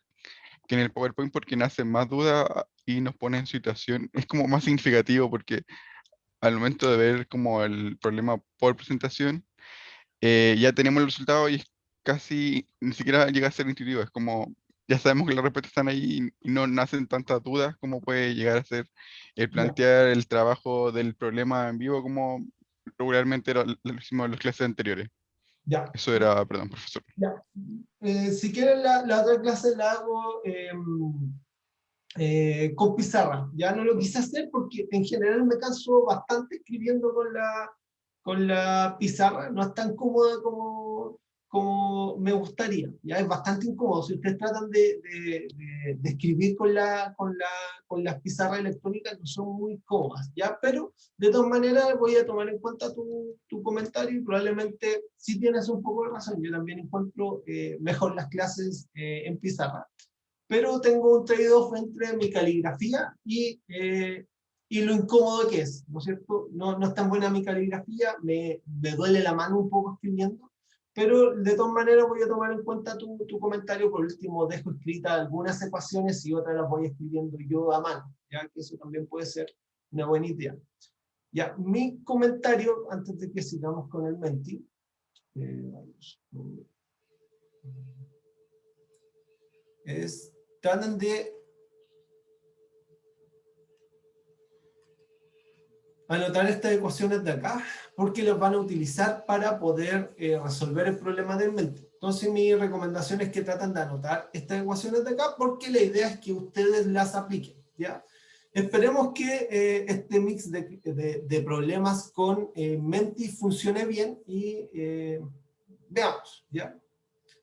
que en el PowerPoint, porque nace más duda y nos pone en situación. Es como más significativo porque al momento de ver como el problema por presentación, ya tenemos el resultado y es casi, ni siquiera llega a ser intuitivo, es como, ya sabemos que las respuestas están ahí y no nacen tantas dudas como puede llegar a ser el Ya. plantear el trabajo del problema en vivo como regularmente lo hicimos en las clases anteriores. Ya. Eso era, perdón, profesor. Ya. Si quieren, la otra clase la hago con pizarra. Ya no lo quise hacer porque en general me canso bastante escribiendo con la pizarra. No es tan cómoda como me gustaría. Ya es bastante incómodo. Si ustedes tratan de escribir con las pizarras electrónicas, no son muy cómodas. ¿Ya? Pero de todas maneras voy a tomar en cuenta tu comentario, y probablemente sí tienes un poco de razón. Yo también encuentro mejor las clases en pizarra, pero tengo un trade-off entre mi caligrafía y lo incómodo que es, ¿no es cierto? No es tan buena mi caligrafía, me duele la mano un poco escribiendo, pero de todas maneras voy a tomar en cuenta tu comentario. Por último, dejo escritas algunas ecuaciones y otras las voy escribiendo yo a mano, ya que eso también puede ser una buena idea. Ya, mi comentario, antes de que sigamos con el Menti, traten de anotar estas ecuaciones de acá, porque las van a utilizar para poder resolver el problema del Menti. Entonces mi recomendación es que traten de anotar estas ecuaciones de acá porque la idea es que ustedes las apliquen, ¿ya? Esperemos que este mix de problemas con Menti funcione bien y veamos, ¿ya?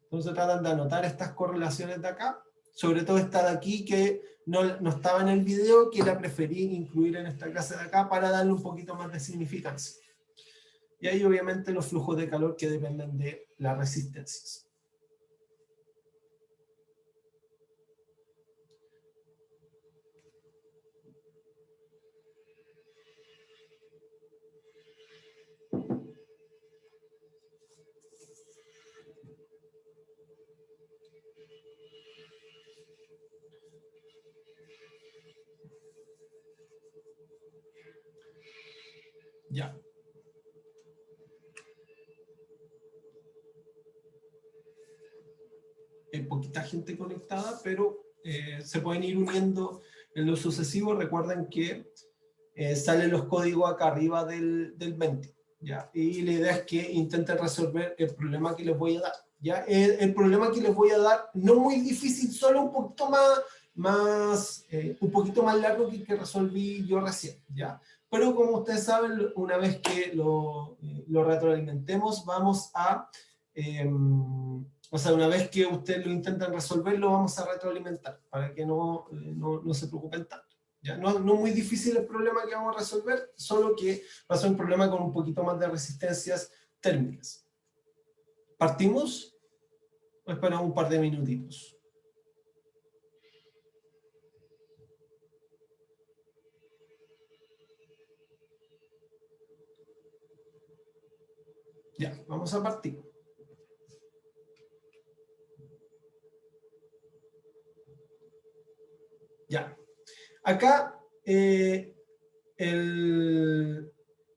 Entonces tratan de anotar estas correlaciones de acá, sobre todo esta de aquí que no estaba en el video, que la preferí incluir en esta clase de acá para darle un poquito más de significancia. Y ahí obviamente los flujos de calor que dependen de las resistencias. Ya. Hay poquita gente conectada, pero se pueden ir uniendo en lo sucesivo. Recuerden que salen los códigos acá arriba del 20, ¿ya? Y la idea es que intenten resolver el problema que les voy a dar, ¿ya? El problema que les voy a dar, no muy difícil, solo un poquito un poquito más largo que el que resolví yo recién, ¿ya? Pero como ustedes saben, una vez que lo retroalimentemos, vamos a... o sea, una vez que ustedes lo intentan resolver, lo vamos a retroalimentar para que no se preocupen tanto. ¿Ya? No es muy difícil el problema que vamos a resolver, solo que va a ser un problema con un poquito más de resistencias térmicas. ¿Partimos? O esperamos un par de minutitos. Ya, vamos a partir. Ya. Acá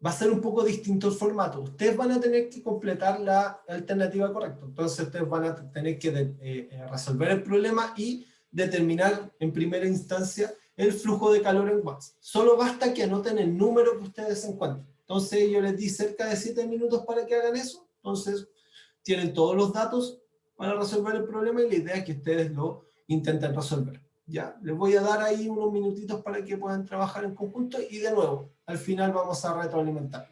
va a ser un poco distinto el formato. Ustedes van a tener que completar la alternativa correcta. Entonces ustedes van a tener que resolver el problema y determinar en primera instancia el flujo de calor en watts. Solo basta que anoten el número que ustedes encuentren. Entonces yo les di cerca de 7 minutos para que hagan eso. Entonces tienen todos los datos para resolver el problema y la idea es que ustedes lo intenten resolver. Ya, les voy a dar ahí unos minutitos para que puedan trabajar en conjunto y de nuevo, al final vamos a retroalimentar.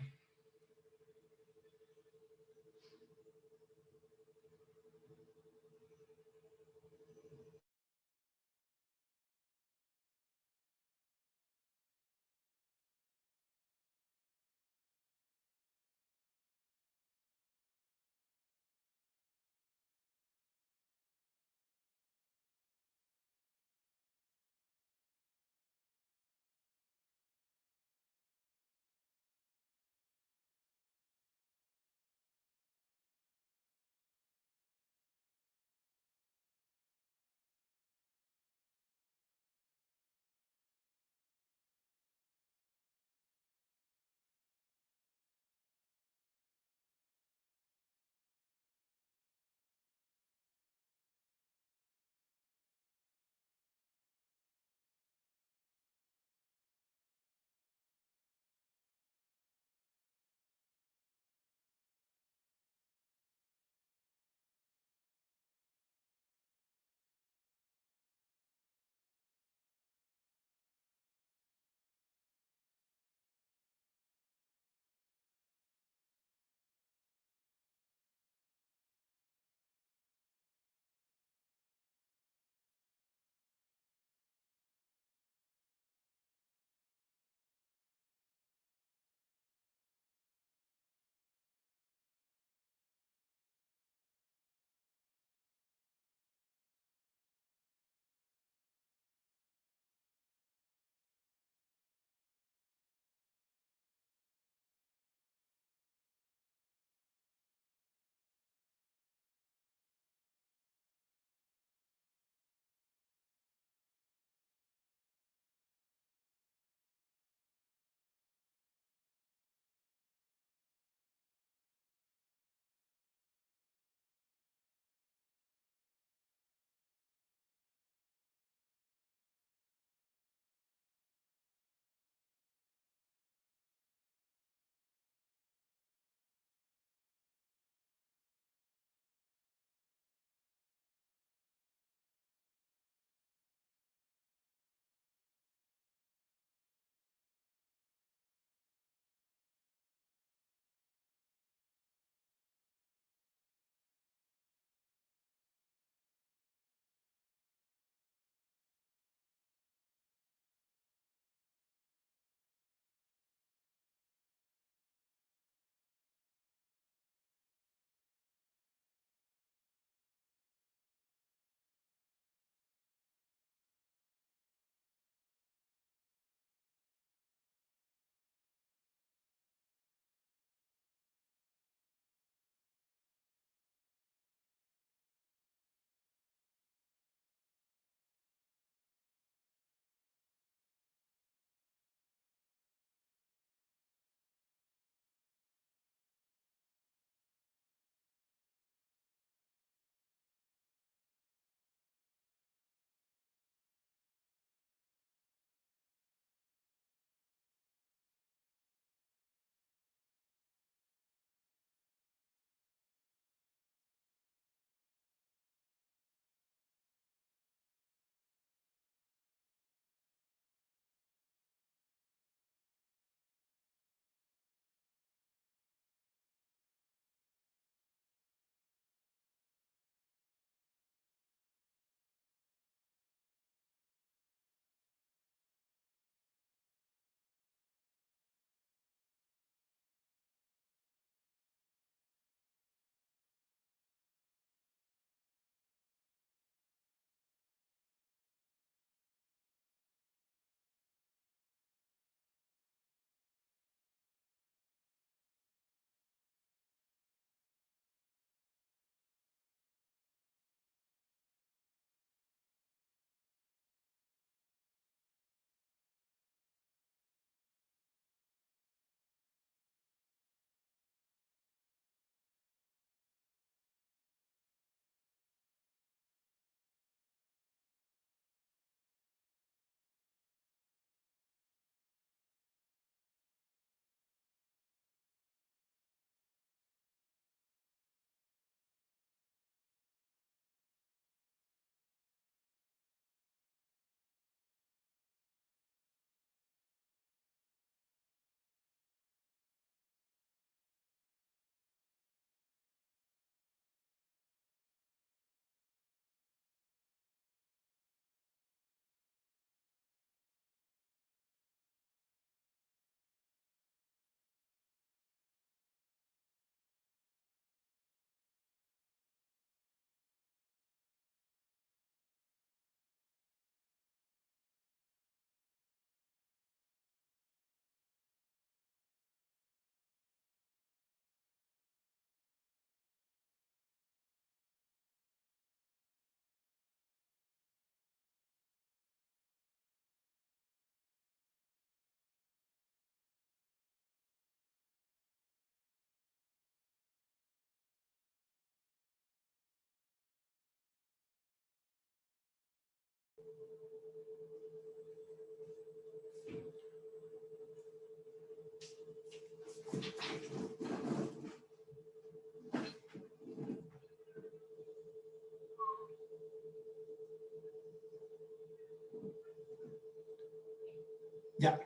Ya.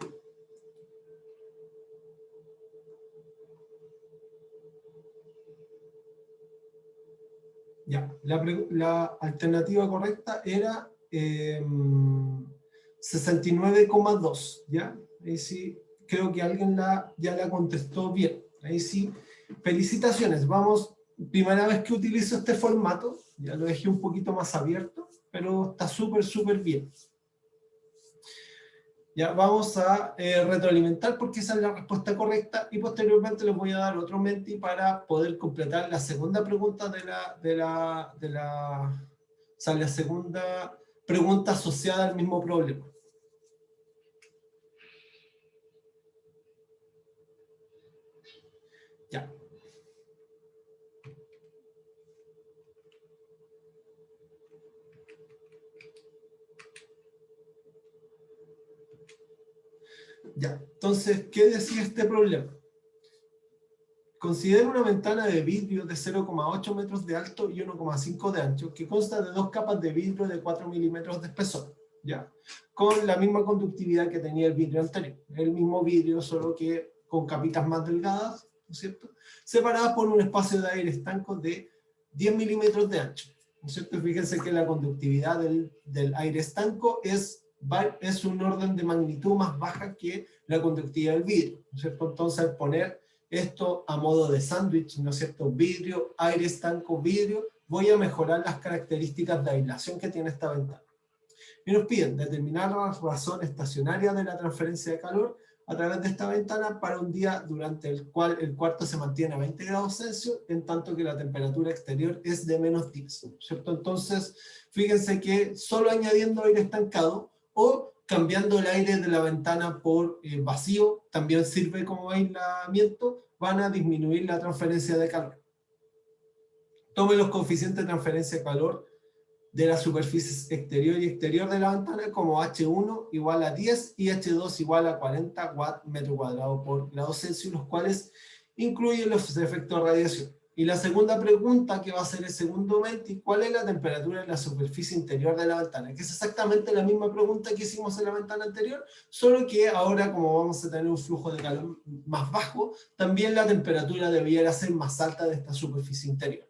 Ya, la alternativa correcta era 69,2, ¿ya? Ahí sí, creo que alguien ya la contestó bien. Ahí sí, felicitaciones. Vamos, primera vez que utilizo este formato, ya lo dejé un poquito más abierto, pero está súper, súper bien. Ya vamos a retroalimentar porque esa es la respuesta correcta y posteriormente les voy a dar otro menti para poder completar la segunda pregunta o sea, la segunda pregunta asociada al mismo problema. Ya. Ya, entonces, ¿qué decía este problema? Considera una ventana de vidrio de 0,8 metros de alto y 1,5 de ancho, que consta de dos capas de vidrio de 4 milímetros de espesor, ¿ya? Con la misma conductividad que tenía el vidrio anterior. El mismo vidrio, solo que con capitas más delgadas, ¿no es cierto? Separadas por un espacio de aire estanco de 10 milímetros de ancho, ¿no es cierto? Fíjense que la conductividad del aire estanco es un orden de magnitud más baja que la conductividad del vidrio, ¿no es cierto? Entonces, poner esto a modo de sándwich, ¿no es cierto? Vidrio, aire estanco, vidrio, voy a mejorar las características de aislación que tiene esta ventana. Y nos piden determinar la razón estacionaria de la transferencia de calor a través de esta ventana para un día durante el cual el cuarto se mantiene a 20 grados Celsius, en tanto que la temperatura exterior es de menos 10, ¿cierto? Entonces, fíjense que solo añadiendo aire estancado o cambiando el aire de la ventana por vacío, también sirve como aislamiento, van a disminuir la transferencia de calor. Tome los coeficientes de transferencia de calor de la superficie exterior y exterior de la ventana como H1 igual a 10 y H2 igual a 40 watt metro cuadrado por grado Celsius, los cuales incluyen los efectos de radiación. Y la segunda pregunta que va a ser el segundo menti, ¿cuál es la temperatura de la superficie interior de la ventana? Que es exactamente la misma pregunta que hicimos en la ventana anterior, solo que ahora, como vamos a tener un flujo de calor más bajo, también la temperatura debiera ser más alta de esta superficie interior.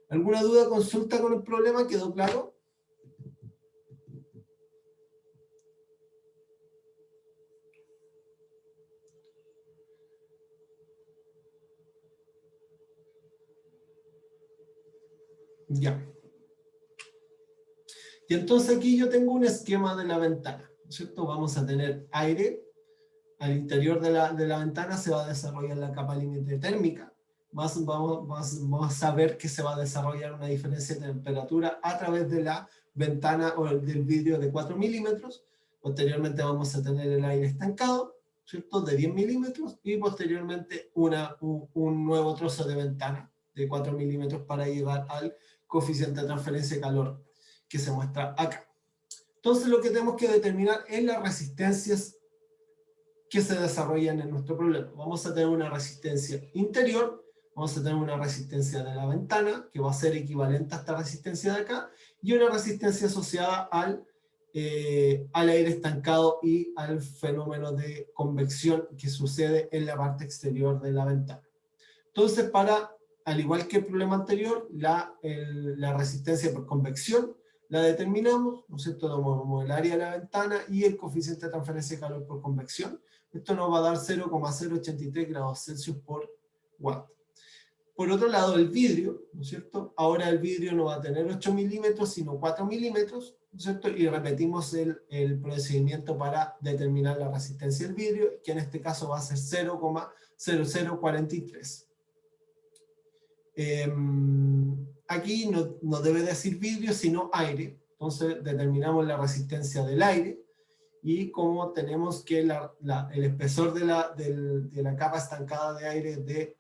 ¿Alguna duda, consulta con el problema? ¿Quedó claro? Ya. Y entonces aquí yo tengo un esquema de la ventana, ¿cierto? Vamos a tener aire, al interior de la ventana se va a desarrollar la capa límite térmica, vamos a ver que se va a desarrollar una diferencia de temperatura a través de la ventana o del vidrio de 4 milímetros, posteriormente vamos a tener el aire estancado, ¿cierto? De 10 milímetros y posteriormente un nuevo trozo de ventana de 4 milímetros para llegar al coeficiente de transferencia de calor que se muestra acá. Entonces lo que tenemos que determinar es las resistencias que se desarrollan en nuestro problema. Vamos a tener una resistencia interior, vamos a tener una resistencia de la ventana, que va a ser equivalente a esta resistencia de acá, y una resistencia asociada al aire estancado y al fenómeno de convección que sucede en la parte exterior de la ventana. Entonces, al igual que el problema anterior, la resistencia por convección la determinamos, ¿no es cierto? Tomamos el área de la ventana y el coeficiente de transferencia de calor por convección. Esto nos va a dar 0,083 grados Celsius por watt. Por otro lado, el vidrio, ¿no es cierto? Ahora el vidrio no va a tener 8 milímetros, sino 4 milímetros, ¿no es cierto? Y repetimos el procedimiento para determinar la resistencia del vidrio, que en este caso va a ser 0,0043. Aquí no debe decir vidrio, sino aire. Entonces determinamos la resistencia del aire. Y como tenemos que el espesor de la capa estancada de aire es de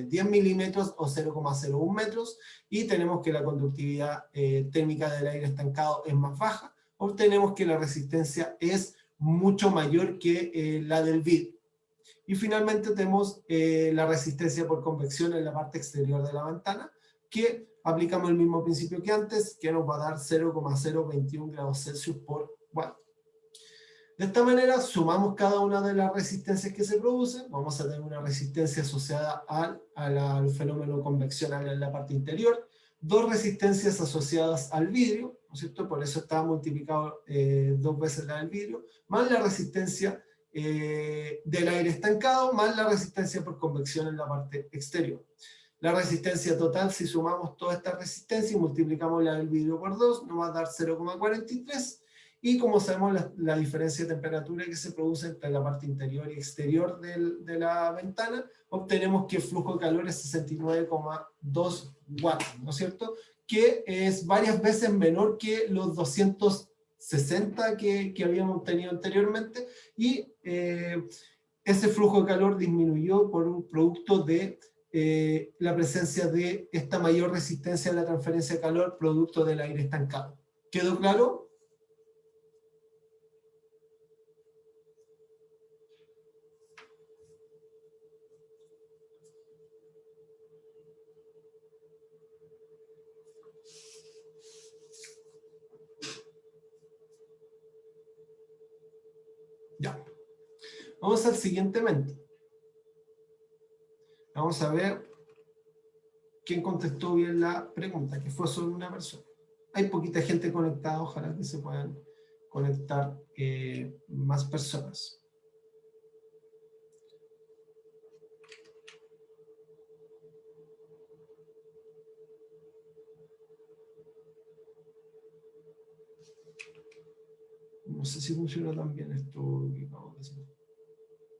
10 milímetros o 0,01 metros, y tenemos que la conductividad térmica del aire estancado es más baja, obtenemos que la resistencia es mucho mayor que la del vidrio. Y finalmente tenemos la resistencia por convección en la parte exterior de la ventana, que aplicamos el mismo principio que antes, que nos va a dar 0,021 grados Celsius por watt. De esta manera, sumamos cada una de las resistencias que se producen. Vamos a tener una resistencia asociada al fenómeno conveccional en la parte interior, dos resistencias asociadas al vidrio, ¿no es cierto? Por eso está multiplicado dos veces la del vidrio, más la resistencia del aire estancado, más la resistencia por convección en la parte exterior. La resistencia total, si sumamos toda esta resistencia y multiplicamos la del vidrio por 2, nos va a dar 0,43. Y como sabemos la diferencia de temperatura que se produce entre la parte interior y exterior de la ventana, obtenemos que el flujo de calor es 69,2 watts, ¿no es cierto? Que es varias veces menor que los 260 que habíamos obtenido anteriormente, y ese flujo de calor disminuyó por un producto de la presencia de esta mayor resistencia a la transferencia de calor producto del aire estancado. ¿Quedó claro? Ya. Vamos al siguiente mente. Vamos a ver quién contestó bien la pregunta, que fue solo una persona. Hay poquita gente conectada, ojalá que se puedan conectar más personas. No sé si funciona tan bien esto que acabo de hacer.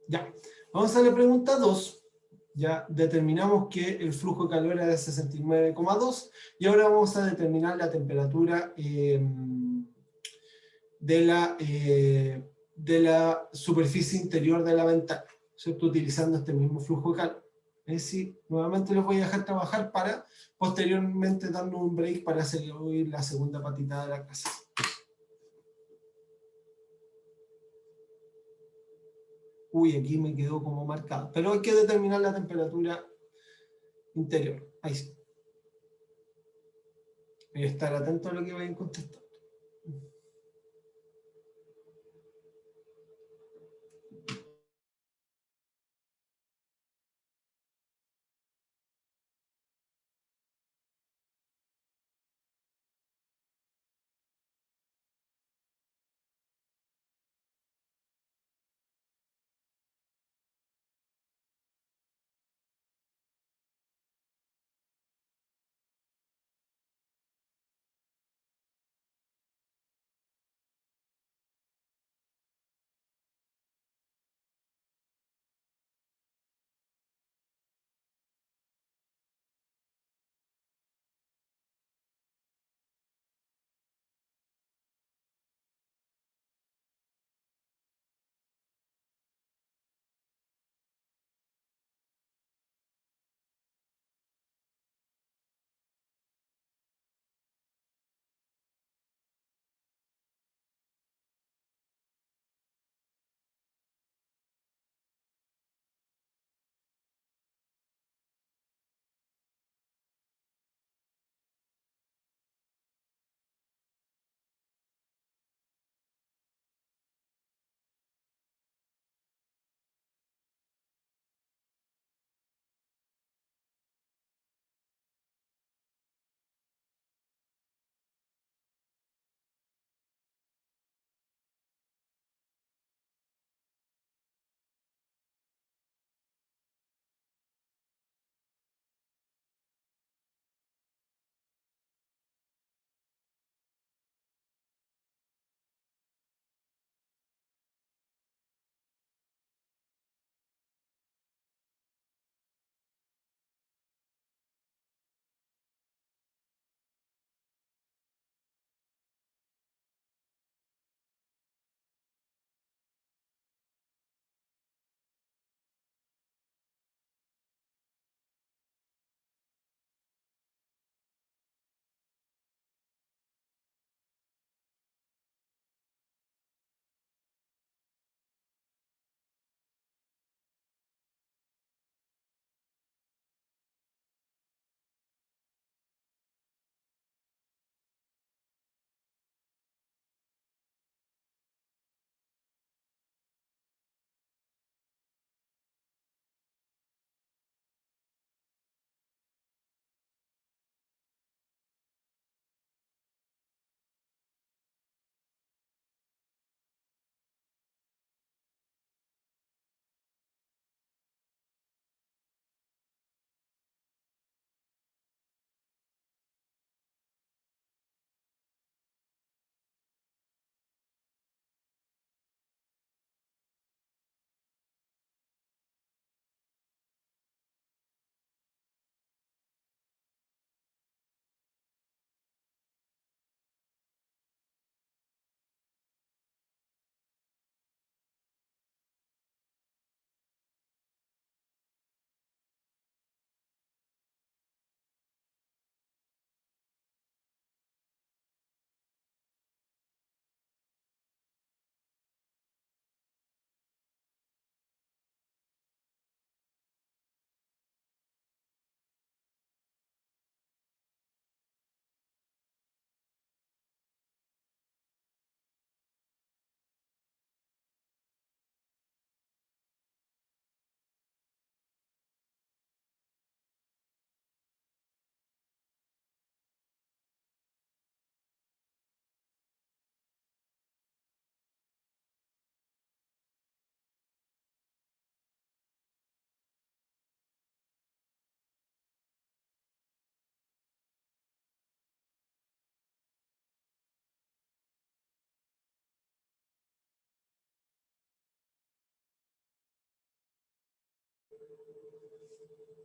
Ya, vamos a la pregunta 2. Ya determinamos que el flujo de calor era de 69,2 y ahora vamos a determinar la temperatura de la superficie interior de la ventana, ¿cierto? Utilizando este mismo flujo de calor. Es decir, nuevamente los voy a dejar trabajar para posteriormente darnos un break para seguir la segunda patita de la clase. Uy, aquí me quedó como marcado. Pero hay que determinar la temperatura interior. Ahí sí. Voy a estar atento a lo que vayan contestando.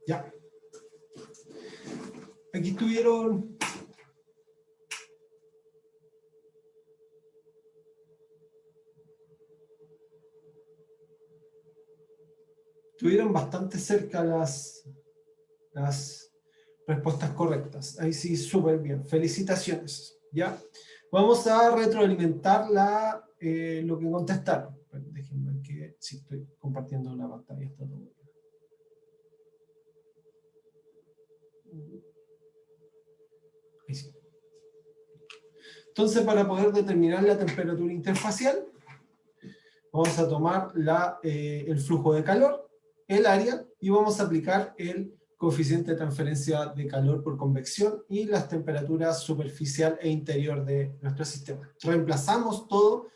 Ya. Aquí tuvieron bastante cerca las respuestas correctas. Ahí sí, súper bien. Felicitaciones. ¿Ya? Vamos a retroalimentar lo que contestaron. Bueno, déjenme ver que sí estoy compartiendo la pantalla. Está todo bien. Ahí sí. Entonces, para poder determinar la temperatura interfacial, vamos a tomar el flujo de calor, el área, y vamos a aplicar el coeficiente de transferencia de calor por convección y las temperaturas superficial e interior de nuestro sistema. Reemplazamos todo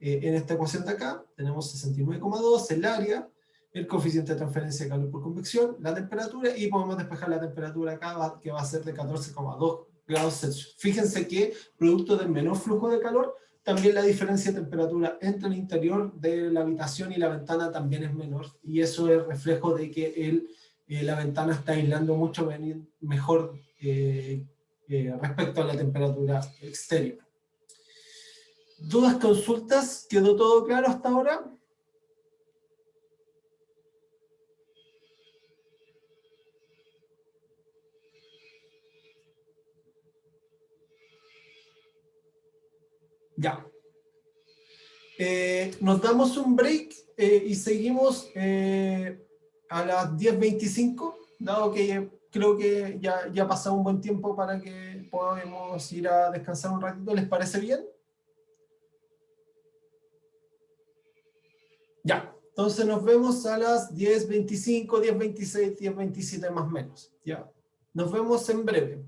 en esta ecuación de acá. Tenemos 69,2, el área, el coeficiente de transferencia de calor por convección, la temperatura, y podemos despejar la temperatura acá, que va a ser de 14,2 grados Celsius. Fíjense que, producto del menor flujo de calor, también la diferencia de temperatura entre el interior de la habitación y la ventana también es menor, y eso es reflejo de que la ventana está aislando mucho mejor respecto a la temperatura exterior. ¿Dudas, consultas? ¿Quedó todo claro hasta ahora? Ya. Nos damos un break y seguimos a las 10:25, dado que creo que ya ha pasado un buen tiempo para que podamos ir a descansar un ratito. ¿Les parece bien? Ya. Entonces nos vemos a las 10:25, 10:26, 10:27 más o menos. Ya. Nos vemos en breve.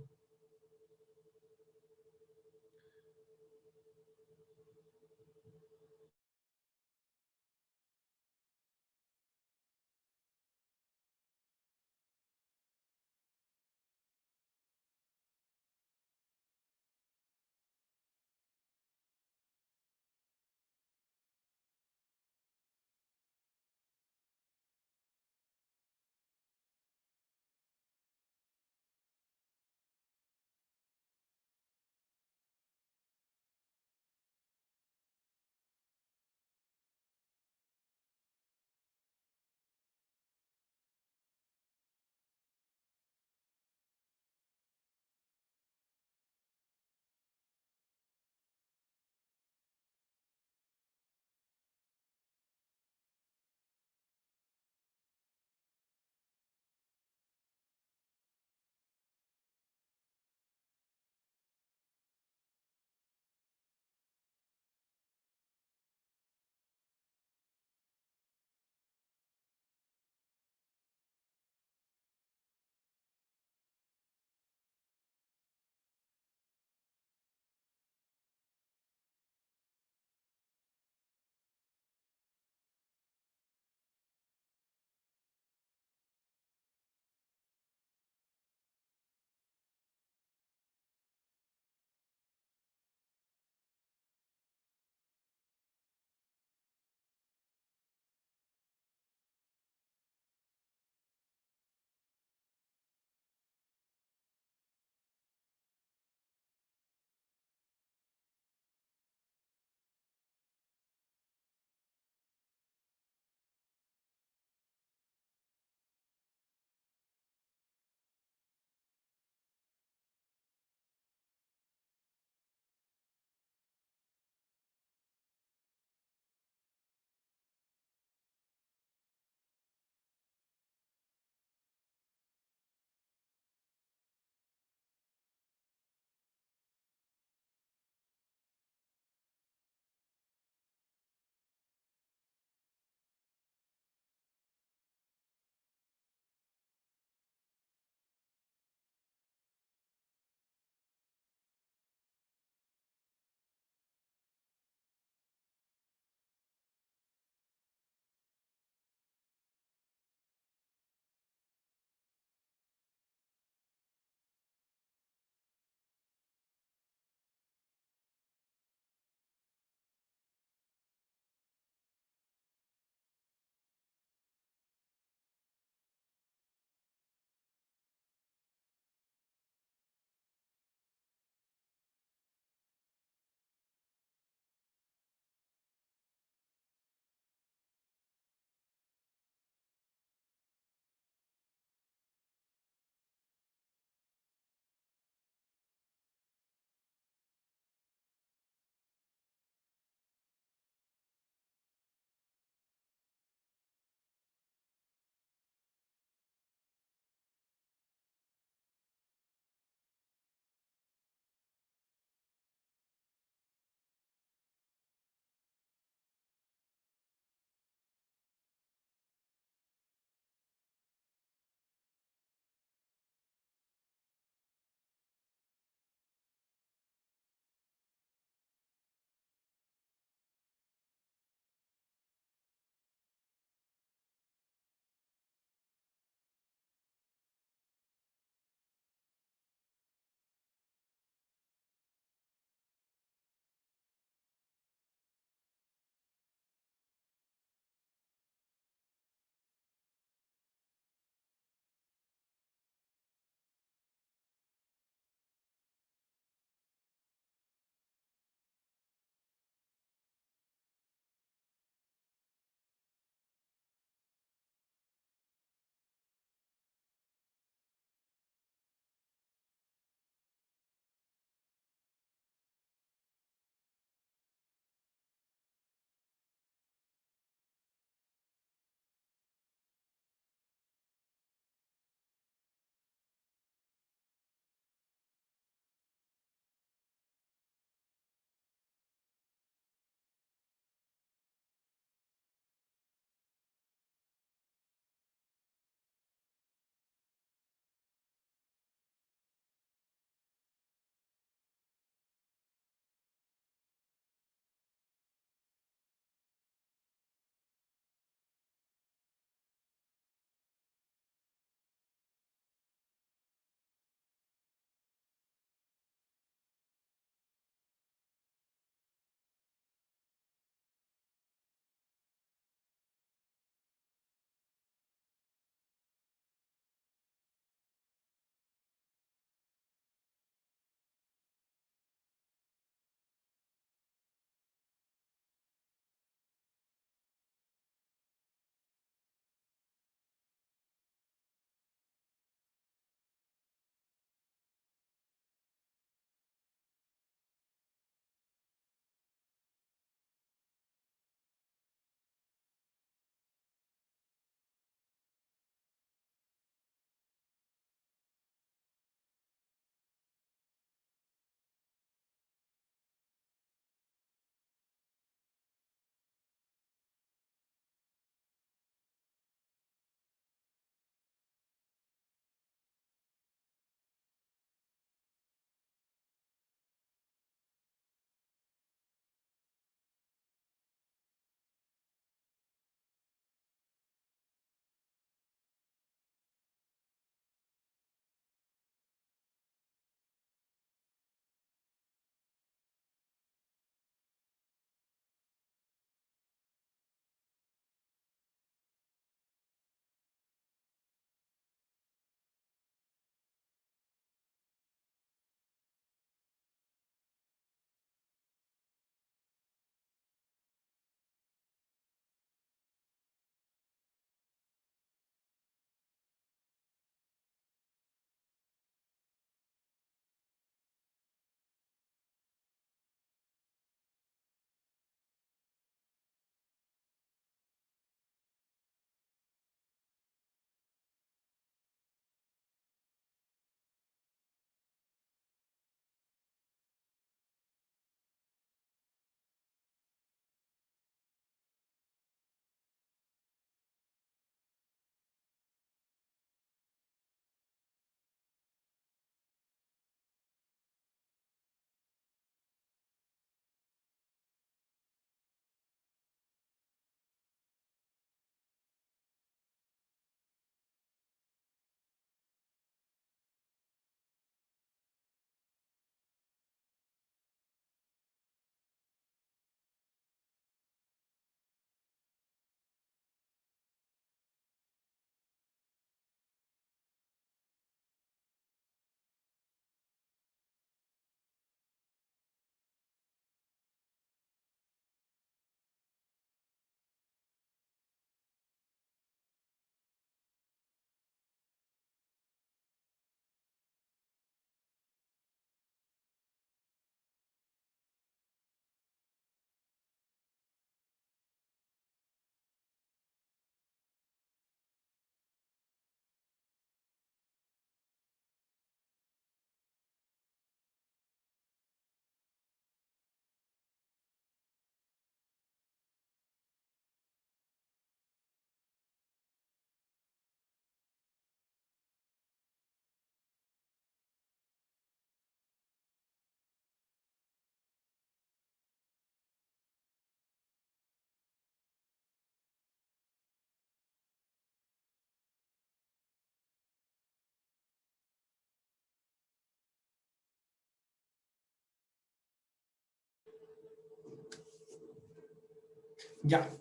Ya.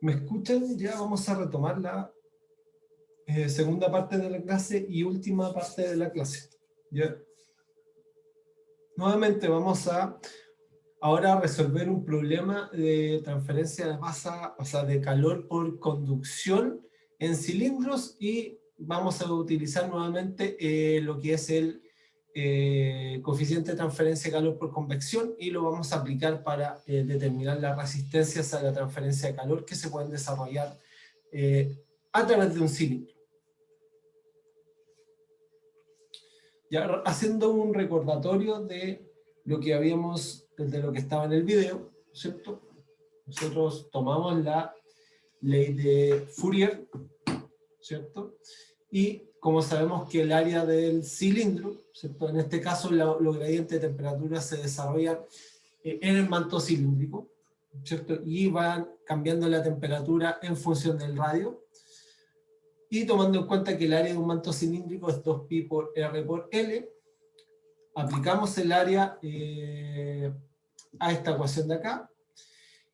¿Me escuchan? Ya vamos a retomar la segunda parte de la clase y última parte de la clase. ¿Ya? Nuevamente vamos a ahora resolver un problema de transferencia de masa, o sea, de calor por conducción en cilindros, y vamos a utilizar nuevamente lo que es el coeficiente de transferencia de calor por convección, y lo vamos a aplicar para determinar las resistencias a la transferencia de calor que se pueden desarrollar a través de un cilindro. Ya haciendo un recordatorio de lo que habíamos, de lo que estaba en el video, ¿cierto? Nosotros tomamos la ley de Fourier, ¿cierto? Y como sabemos que el área del cilindro, ¿cierto? En este caso los gradientes de temperatura se desarrollan en el manto cilíndrico, ¿cierto? Y van cambiando la temperatura en función del radio. Y tomando en cuenta que el área de un manto cilíndrico es 2pi por R por L, aplicamos el área a esta ecuación de acá,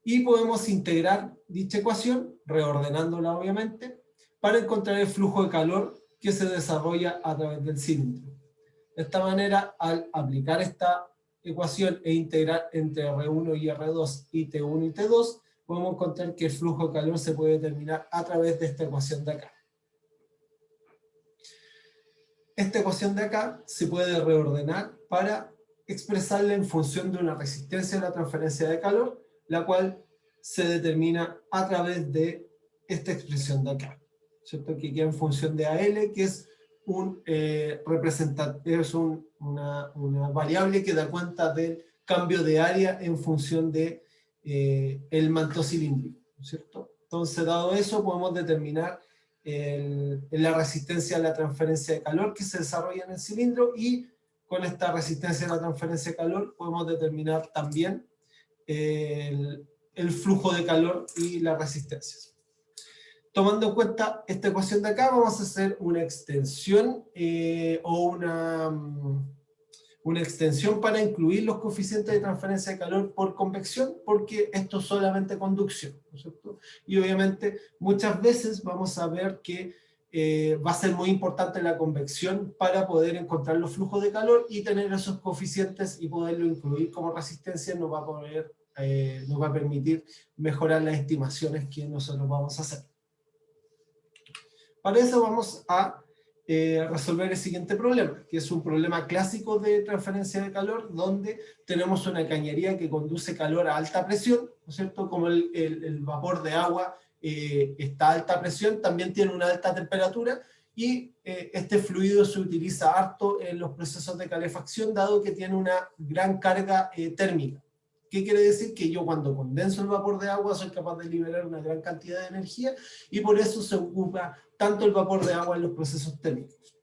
y podemos integrar dicha ecuación, reordenándola obviamente, para encontrar el flujo de calor que se desarrolla a través del cilindro. De esta manera, al aplicar esta ecuación e integrar entre R1 y R2 y T1 y T2, podemos encontrar que el flujo de calor se puede determinar a través de esta ecuación de acá. Esta ecuación de acá se puede reordenar para expresarla en función de una resistencia a la transferencia de calor, la cual se determina a través de esta expresión de acá, ¿cierto? Que queda en función de AL, que es una variable que da cuenta del cambio de área en función de el manto cilíndrico, ¿cierto? Entonces, dado eso, podemos determinar la resistencia a la transferencia de calor que se desarrolla en el cilindro, y con esta resistencia a la transferencia de calor podemos determinar también el flujo de calor y las resistencias. Tomando en cuenta esta ecuación de acá, vamos a hacer una extensión una extensión para incluir los coeficientes de transferencia de calor por convección, porque esto es solamente conducción, ¿no es cierto? Y obviamente muchas veces vamos a ver que va a ser muy importante la convección para poder encontrar los flujos de calor, y tener esos coeficientes y poderlo incluir como resistencia nos va a permitir mejorar las estimaciones que nosotros vamos a hacer. Para eso vamos a resolver el siguiente problema, que es un problema clásico de transferencia de calor, donde tenemos una cañería que conduce calor a alta presión, ¿no es cierto? Como el vapor de agua está a alta presión, también tiene una alta temperatura, y este fluido se utiliza harto en los procesos de calefacción, dado que tiene una gran carga térmica. ¿Qué quiere decir? Que yo, cuando condenso el vapor de agua, soy capaz de liberar una gran cantidad de energía, y por eso se ocupa tanto el vapor de agua en los procesos térmicos.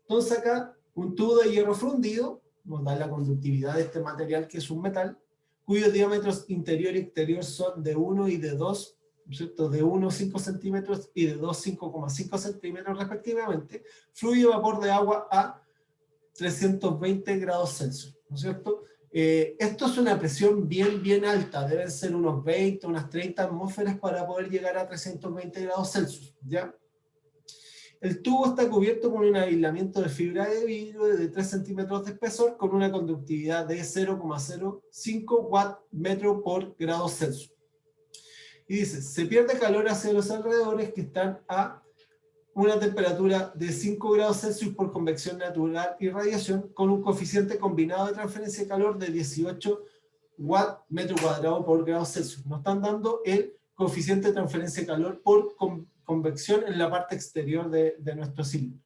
Entonces acá, un tubo de hierro fundido nos da la conductividad de este material, que es un metal, cuyos diámetros interior y exterior son de 1 y de 2, ¿cierto? De 1, 5 centímetros, y de 2, 5,5 centímetros respectivamente. Fluye vapor de agua a 320 grados Celsius, ¿no es cierto? Esto es una presión bien alta, deben ser unos 20, unas 30 atmósferas para poder llegar a 320 grados Celsius, ¿ya? El tubo está cubierto con un aislamiento de fibra de vidrio de 3 centímetros de espesor, con una conductividad de 0,05 watt metro por grado Celsius. Y dice, se pierde calor hacia los alrededores, que están a una temperatura de 5 grados Celsius por convección natural y radiación, con un coeficiente combinado de transferencia de calor de 18 watt metro cuadrado por grado Celsius. Nos están dando el coeficiente de transferencia de calor por convección en la parte exterior de nuestro cilindro.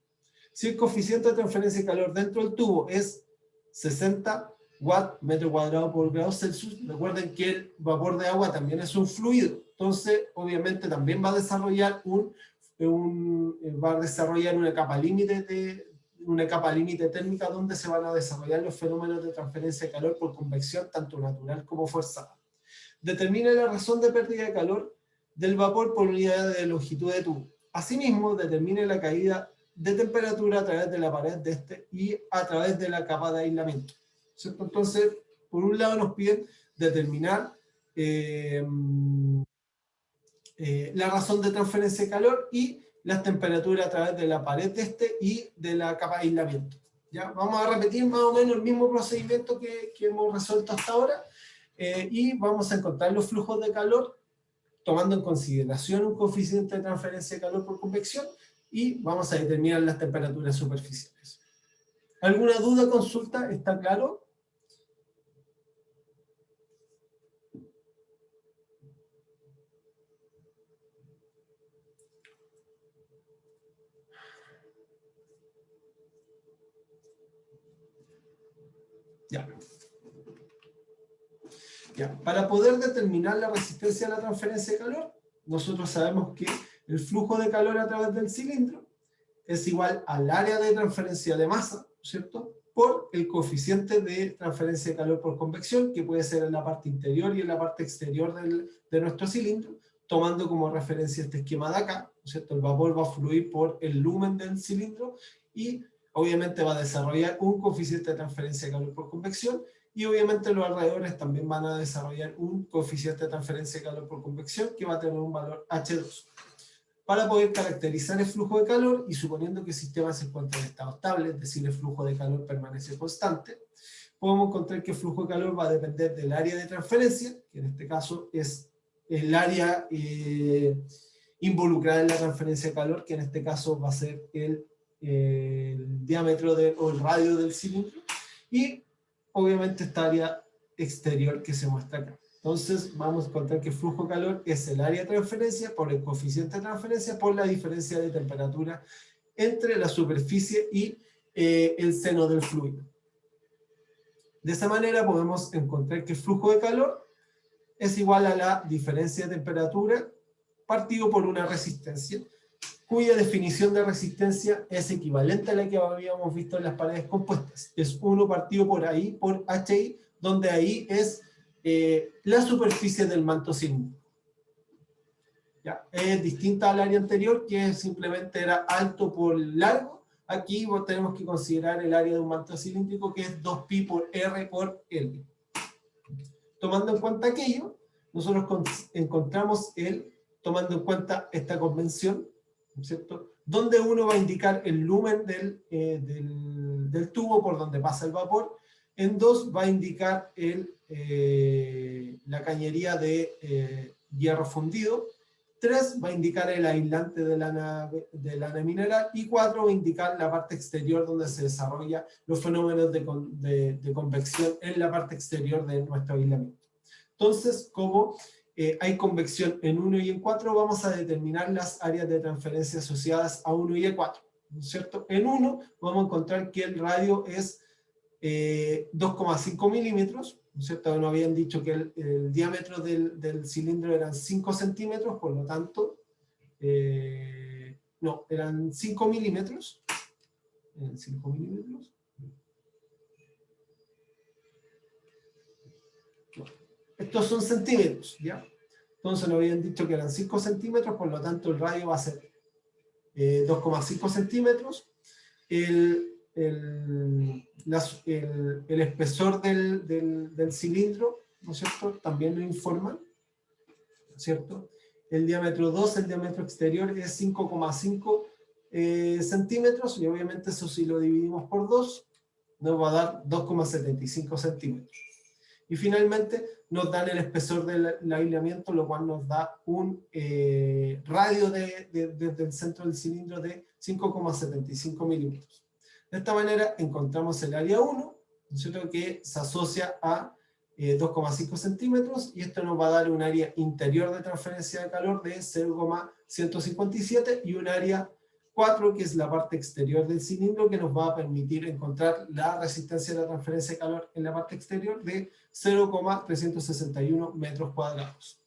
Si el coeficiente de transferencia de calor dentro del tubo es 60 watt metro cuadrado por grado Celsius, recuerden que el vapor de agua también es un fluido, entonces obviamente también va a desarrollar una capa límite térmica, donde se van a desarrollar los fenómenos de transferencia de calor por convección, tanto natural como forzada. Determina la razón de pérdida de calor del vapor por unidad de longitud de tubo. Asimismo, determine la caída de temperatura a través de la pared de este y a través de la capa de aislamiento, ¿cierto? Entonces, por un lado nos piden determinar la razón de transferencia de calor y las temperaturas a través de la pared de este y de la capa de aislamiento. ¿Ya? Vamos a repetir más o menos el mismo procedimiento que hemos resuelto hasta ahora, y vamos a encontrar los flujos de calor tomando en consideración un coeficiente de transferencia de calor por convección, y vamos a determinar las temperaturas superficiales. ¿Alguna duda, consulta? ¿Está claro? Ya. Ya. Para poder determinar la resistencia a la transferencia de calor, nosotros sabemos que el flujo de calor a través del cilindro es igual al área de transferencia de masa, ¿cierto?, por el coeficiente de transferencia de calor por convección, que puede ser en la parte interior y en la parte exterior de nuestro cilindro, tomando como referencia este esquema de acá, ¿cierto? El vapor va a fluir por el lumen del cilindro y obviamente va a desarrollar un coeficiente de transferencia de calor por convección, y obviamente los alrededores también van a desarrollar un coeficiente de transferencia de calor por convección que va a tener un valor H2. Para poder caracterizar el flujo de calor, y suponiendo que el sistema se encuentra en estado estable, es decir, el flujo de calor permanece constante, podemos encontrar que el flujo de calor va a depender del área de transferencia, que en este caso es el área involucrada en la transferencia de calor, que en este caso va a ser el diámetro o el radio del cilindro, y obviamente esta área exterior que se muestra acá. Entonces vamos a encontrar que el flujo de calor es el área de transferencia por el coeficiente de transferencia por la diferencia de temperatura entre la superficie y el seno del fluido. De esa manera podemos encontrar que el flujo de calor es igual a la diferencia de temperatura partido por una resistencia, cuya definición de resistencia es equivalente a la que habíamos visto en las paredes compuestas. Es 1 partido por ahí, por HI, donde ahí es la superficie del manto cilíndrico. ¿Ya? Es distinta al área anterior, que simplemente era alto por largo. Aquí tenemos que considerar el área de un manto cilíndrico, que es 2pi por R por L. Tomando en cuenta aquello, nosotros encontramos tomando en cuenta esta convención, ¿cierto?, donde uno va a indicar el lumen del tubo por donde pasa el vapor. En 2 va a indicar la cañería de hierro fundido. 3 va a indicar el aislante de lana mineral. Y 4 va a indicar la parte exterior donde se desarrollan los fenómenos de convección en la parte exterior de nuestro aislamiento. Entonces, como hay convección en 1 y en 4, vamos a determinar las áreas de transferencia asociadas a 1 y a 4, ¿no es cierto? En 1 vamos a encontrar que el radio es 2,5 milímetros, ¿no es cierto? Nos habían dicho que el diámetro del cilindro eran 5 centímetros, por lo tanto, no, eran 5 milímetros. Eran 5 milímetros. Estos son centímetros, ¿ya? Entonces nos habían dicho que eran 5 centímetros, por lo tanto el radio va a ser 2,5 centímetros. El espesor del cilindro, ¿no es cierto?, también lo informan, ¿no es cierto? El diámetro 2, el diámetro exterior, es 5,5 centímetros, y obviamente eso, si lo dividimos por 2, nos va a dar 2,75 centímetros. Y finalmente nos dan el espesor del aislamiento, lo cual nos da un radio desde el centro del cilindro de 5,75 milímetros. De esta manera encontramos el área 1, ¿no es cierto?, que se asocia a 2,5 centímetros, y esto nos va a dar un área interior de transferencia de calor de 0,157 y un área 4, que es la parte exterior del cilindro, que nos va a permitir encontrar la resistencia de la transferencia de calor en la parte exterior de 0,361 metros cuadrados.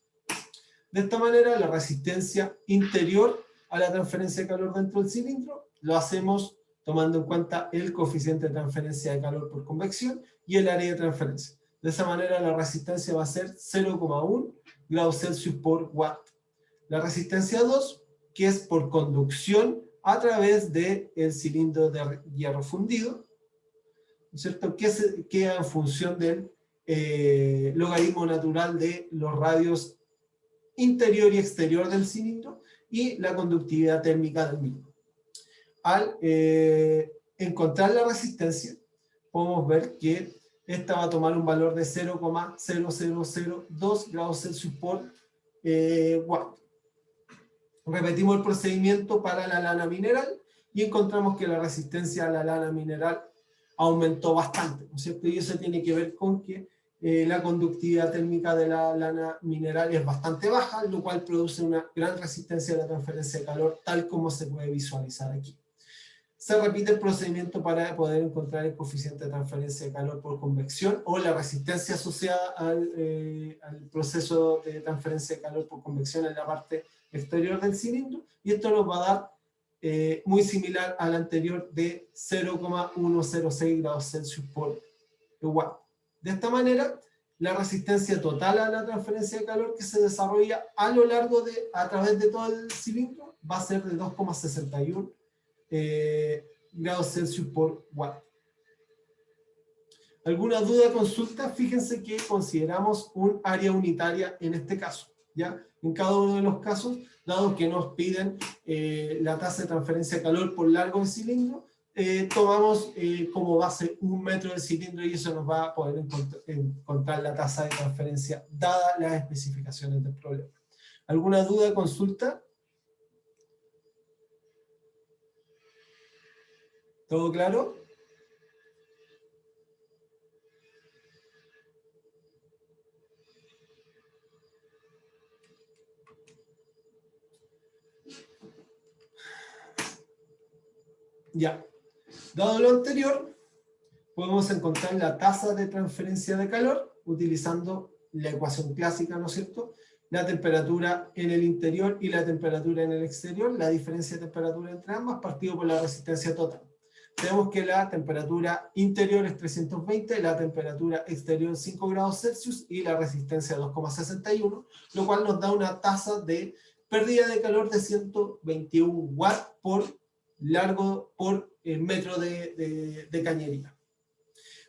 De esta manera, la resistencia interior a la transferencia de calor dentro del cilindro lo hacemos tomando en cuenta el coeficiente de transferencia de calor por convección y el área de transferencia. De esa manera, la resistencia va a ser 0,1 grados Celsius por watt. La resistencia 2, que es por conducción a través del cilindro de hierro fundido, ¿no es cierto?, que en función del logaritmo natural de los radios interior y exterior del cilindro y la conductividad térmica del mismo. Al encontrar la resistencia, podemos ver que esta va a tomar un valor de 0,0002 grados Celsius por watt. Repetimos el procedimiento para la lana mineral y encontramos que la resistencia a la lana mineral aumentó bastante, ¿no es cierto? Y eso tiene que ver con que la conductividad térmica de la lana mineral es bastante baja, lo cual produce una gran resistencia a la transferencia de calor, tal como se puede visualizar aquí. Se repite el procedimiento para poder encontrar el coeficiente de transferencia de calor por convección o la resistencia asociada al proceso de transferencia de calor por convección en la parte exterior del cilindro, y esto nos va a dar muy similar al anterior de 0,106 grados Celsius por watt. De esta manera, la resistencia total a la transferencia de calor que se desarrolla a través de todo el cilindro va a ser de 2,61 grados Celsius por watt. ¿Alguna duda, consulta? Fíjense que consideramos un área unitaria en este caso, ¿ya? En cada uno de los casos, dado que nos piden la tasa de transferencia de calor por largo del cilindro, tomamos como base 1 metro del cilindro y eso nos va a poder encontrar la tasa de transferencia dadas las especificaciones del problema. ¿Alguna duda, consulta? ¿Todo claro? Ya. Dado lo anterior, podemos encontrar la tasa de transferencia de calor utilizando la ecuación clásica, ¿no es cierto? La temperatura en el interior y la temperatura en el exterior, la diferencia de temperatura entre ambas, partido por la resistencia total. Tenemos que la temperatura interior es 320, la temperatura exterior 5 grados Celsius y la resistencia 2,61, lo cual nos da una tasa de pérdida de calor de 121 watts por metro de cañería.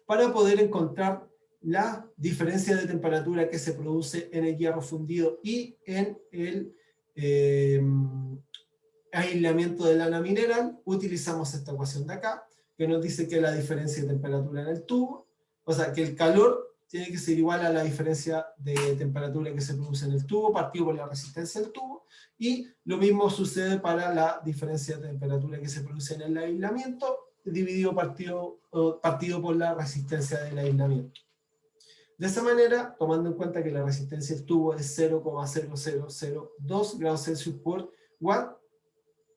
Para poder encontrar la diferencia de temperatura que se produce en el hierro fundido y en el aislamiento de lana mineral, utilizamos esta ecuación de acá, que nos dice que la diferencia de temperatura en el tubo, o sea, que el calor tiene que ser igual a la diferencia de temperatura que se produce en el tubo, partido por la resistencia del tubo, y lo mismo sucede para la diferencia de temperatura que se produce en el aislamiento, dividido partido por la resistencia del aislamiento. De esa manera, tomando en cuenta que la resistencia del tubo es 0,0002 grados Celsius por watt,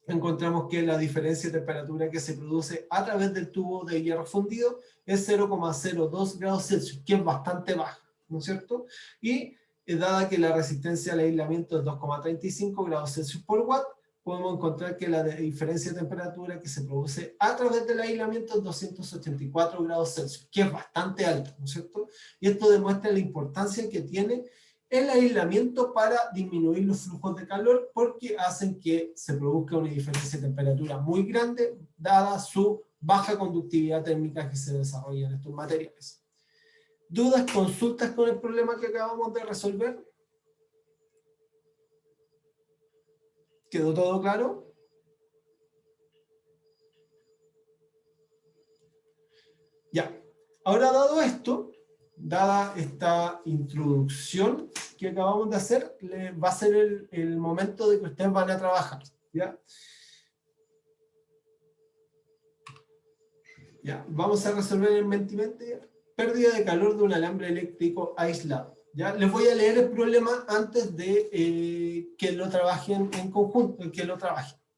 encontramos que la diferencia de temperatura que se produce a través del tubo de hierro fundido es 0,02 grados Celsius, que es bastante baja, ¿no es cierto? Y dada que la resistencia al aislamiento es 2,35 grados Celsius por watt, podemos encontrar que la diferencia de temperatura que se produce a través del aislamiento es 284 grados Celsius, que es bastante alto, ¿no es cierto? Y esto demuestra la importancia que tiene el aislamiento para disminuir los flujos de calor, porque hacen que se produzca una diferencia de temperatura muy grande, dada su baja conductividad térmica que se desarrolla en estos materiales. ¿Dudas, consultas con el problema que acabamos de resolver? ¿Quedó todo claro? Ya. Ahora, dado esto, dada esta introducción que acabamos de hacer, va a ser el momento de que ustedes van a trabajar, ¿ya? Ya, vamos a resolver en Mentimeter pérdida de calor de un alambre eléctrico aislado. ¿Ya? Les voy a leer el problema antes de que lo trabajen en conjunto,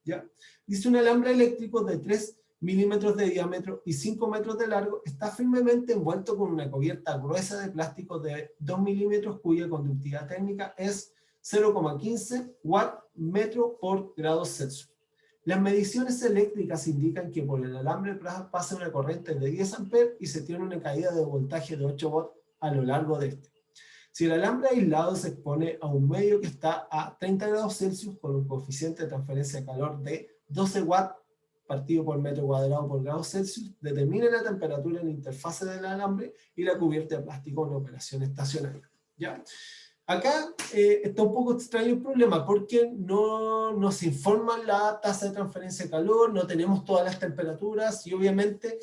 ¿ya? Dice: un alambre eléctrico de 3 milímetros de diámetro y 5 metros de largo está firmemente envuelto con una cubierta gruesa de plástico de 2 milímetros cuya conductividad térmica es 0,15 watt metro por grado Celsius. Las mediciones eléctricas indican que por el alambre pasa una corriente de 10 amperes y se tiene una caída de voltaje de 8 volts a lo largo de este. Si el alambre aislado se expone a un medio que está a 30 grados Celsius con un coeficiente de transferencia de calor de 12 watts partido por metro cuadrado por grado Celsius, determine la temperatura en la interfase del alambre y la cubierta de plástico en operación estacionaria. ¿Ya? Acá está un poco extraño el problema porque no nos informa la tasa de transferencia de calor, no tenemos todas las temperaturas y obviamente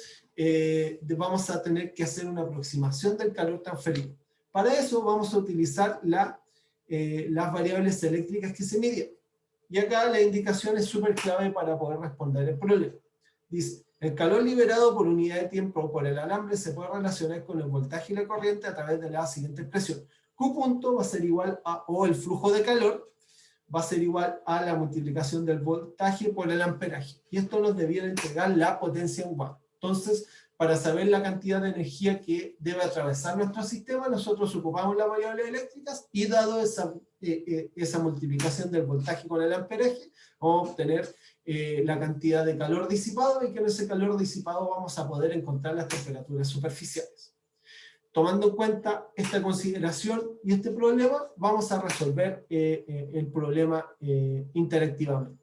vamos a tener que hacer una aproximación del calor transferido. Para eso vamos a utilizar las variables eléctricas que se midieron. Y acá la indicación es súper clave para poder responder el problema. Dice, el calor liberado por unidad de tiempo por el alambre se puede relacionar con el voltaje y la corriente a través de la siguiente expresión. Q punto va a ser igual a, o el flujo de calor, va a ser igual a la multiplicación del voltaje por el amperaje. Y esto nos debiera entregar la potencia en watt. Entonces, para saber la cantidad de energía que debe atravesar nuestro sistema, nosotros ocupamos las variables eléctricas y dado esa multiplicación del voltaje con el amperaje, vamos a obtener la cantidad de calor disipado y que en ese calor disipado vamos a poder encontrar las temperaturas superficiales. Tomando en cuenta esta consideración y este problema, vamos a resolver el problema interactivamente.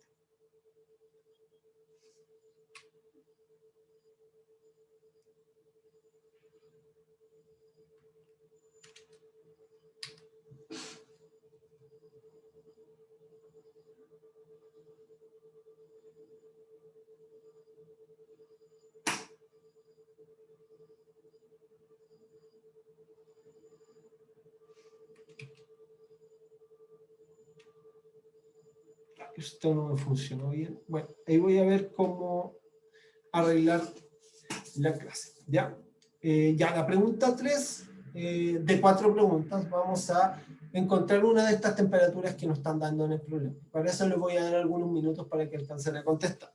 Esto no me funcionó bien. Bueno, ahí voy a ver cómo arreglar la clase. ¿Ya? Ya, la pregunta 3, de 4 preguntas, vamos a encontrar una de estas temperaturas que nos están dando en el problema. Para eso les voy a dar algunos minutos para que alcancen a contestar.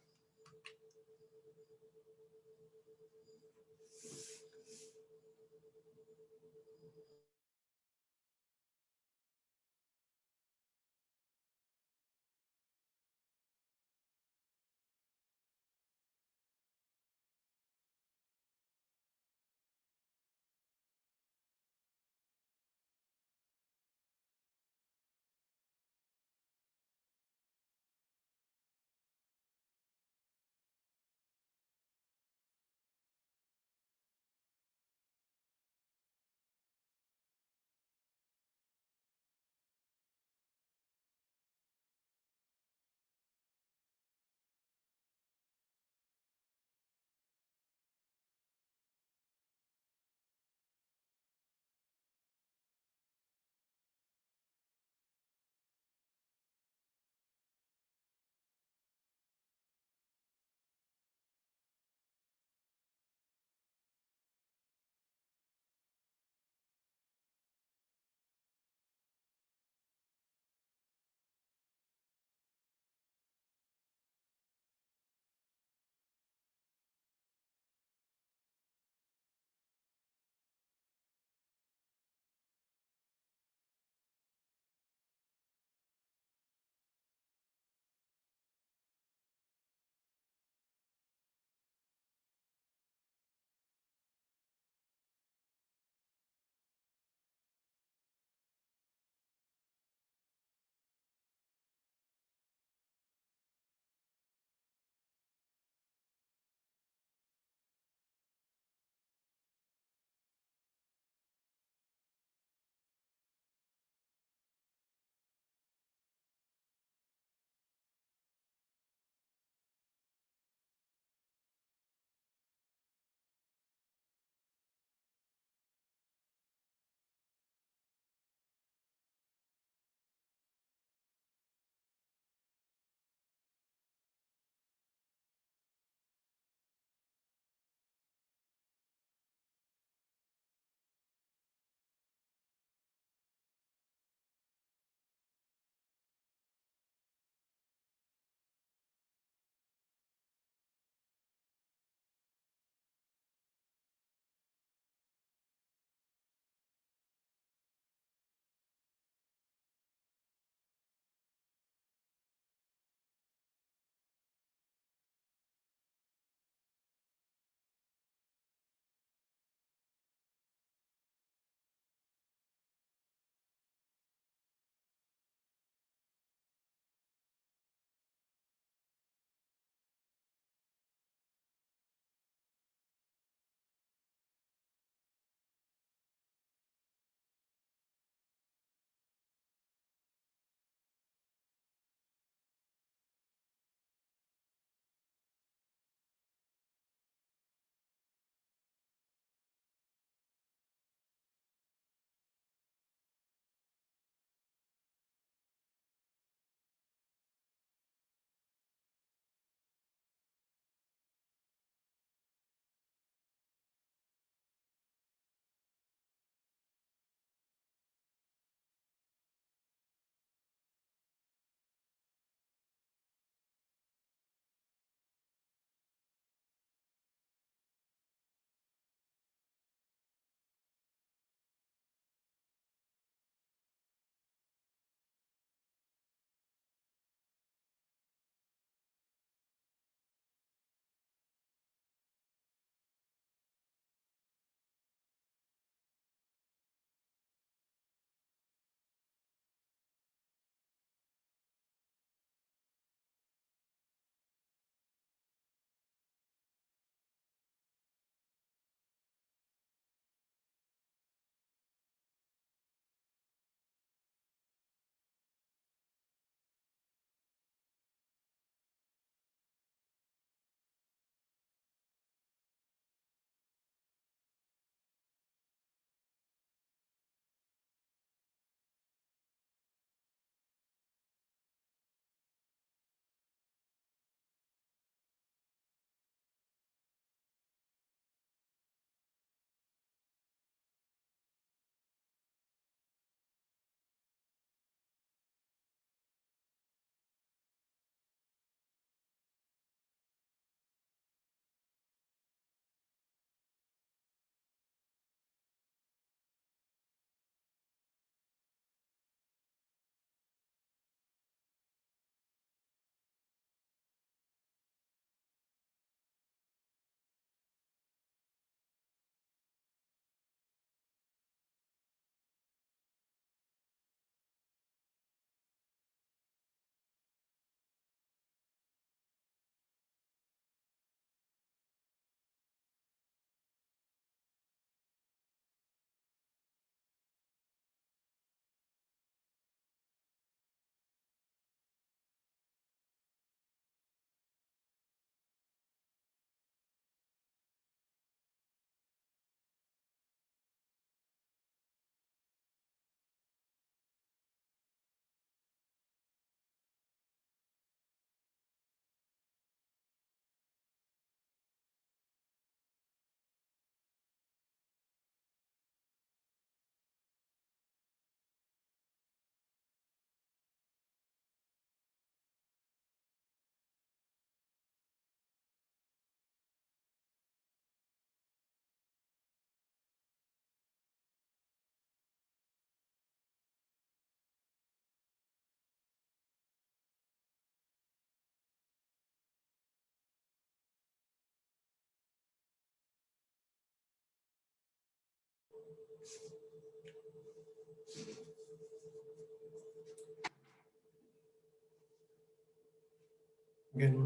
Bien,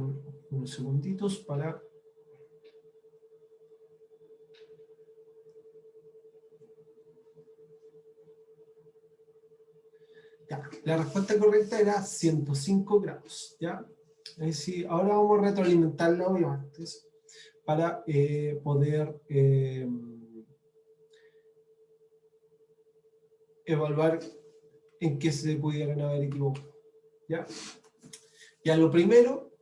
unos segunditos para... Ya, la respuesta correcta era 105 grados, ¿ya? Ahí sí, ahora vamos a retroalimentarla obviamente para poder evaluar en qué se pudieran haber equivocado, ¿ya? Ya lo primero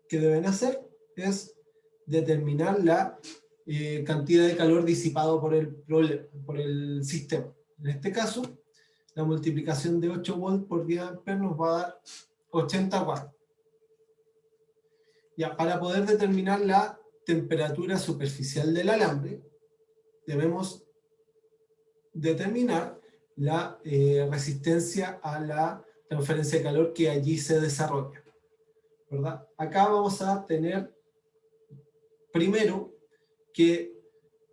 que deben hacer es determinar la cantidad de calor disipado por el sistema. En este caso, la multiplicación de 8 volts por 10 amperes nos va a dar 80 watts. Ya, para poder determinar la temperatura superficial del alambre, debemos determinar la resistencia a la transferencia de calor que allí se desarrolla, ¿verdad? Acá vamos a tener primero que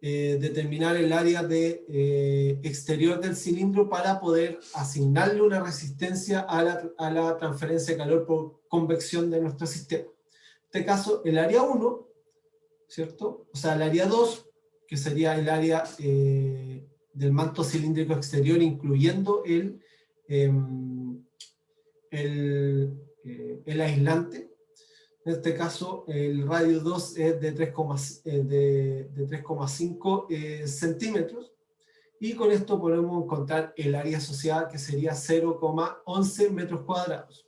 determinar el área de, exterior del cilindro para poder asignarle una resistencia a la transferencia de calor por convección de nuestro sistema. En este caso, el área 1, ¿cierto? O sea, el área 2, que sería el área del manto cilíndrico exterior, incluyendo el aislante. En este caso, el radio 2 es de 3,5 centímetros. Y con esto podemos encontrar el área asociada, que sería 0,11 metros cuadrados.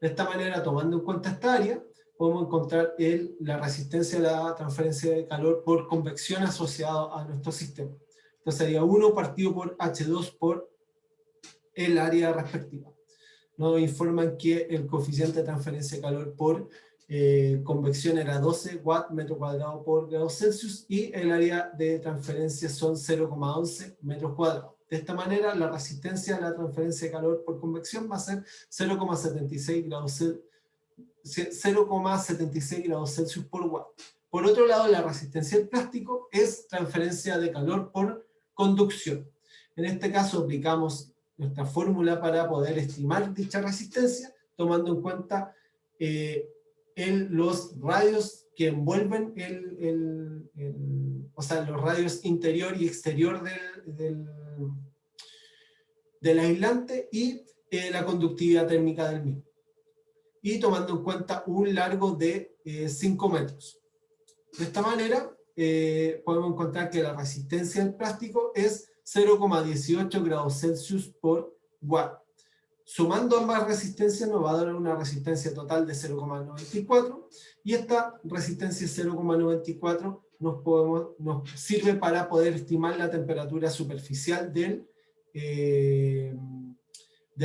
De esta manera, tomando en cuenta esta área, podemos encontrar la resistencia a la transferencia de calor por convección asociado a nuestro sistema. Entonces sería 1 partido por H2 por el área respectiva. Nos informan que el coeficiente de transferencia de calor por convección era 12 watts metro cuadrado por grado Celsius y el área de transferencia son 0,11 metros cuadrados. De esta manera, la resistencia a la transferencia de calor por convección va a ser 0,76 grados Celsius por watt. Por otro lado, la resistencia del plástico es transferencia de calor por conducción. En este caso, aplicamos nuestra fórmula para poder estimar dicha resistencia, tomando en cuenta los radios que envuelven o sea, los radios interior y exterior del aislante y la conductividad térmica del mismo. Y tomando en cuenta un largo de 5 metros. De esta manera, podemos encontrar que la resistencia del plástico es 0,18 grados Celsius por watt. Sumando ambas resistencias nos va a dar una resistencia total de 0,94 y esta resistencia 0,94 nos sirve para poder estimar la temperatura superficial del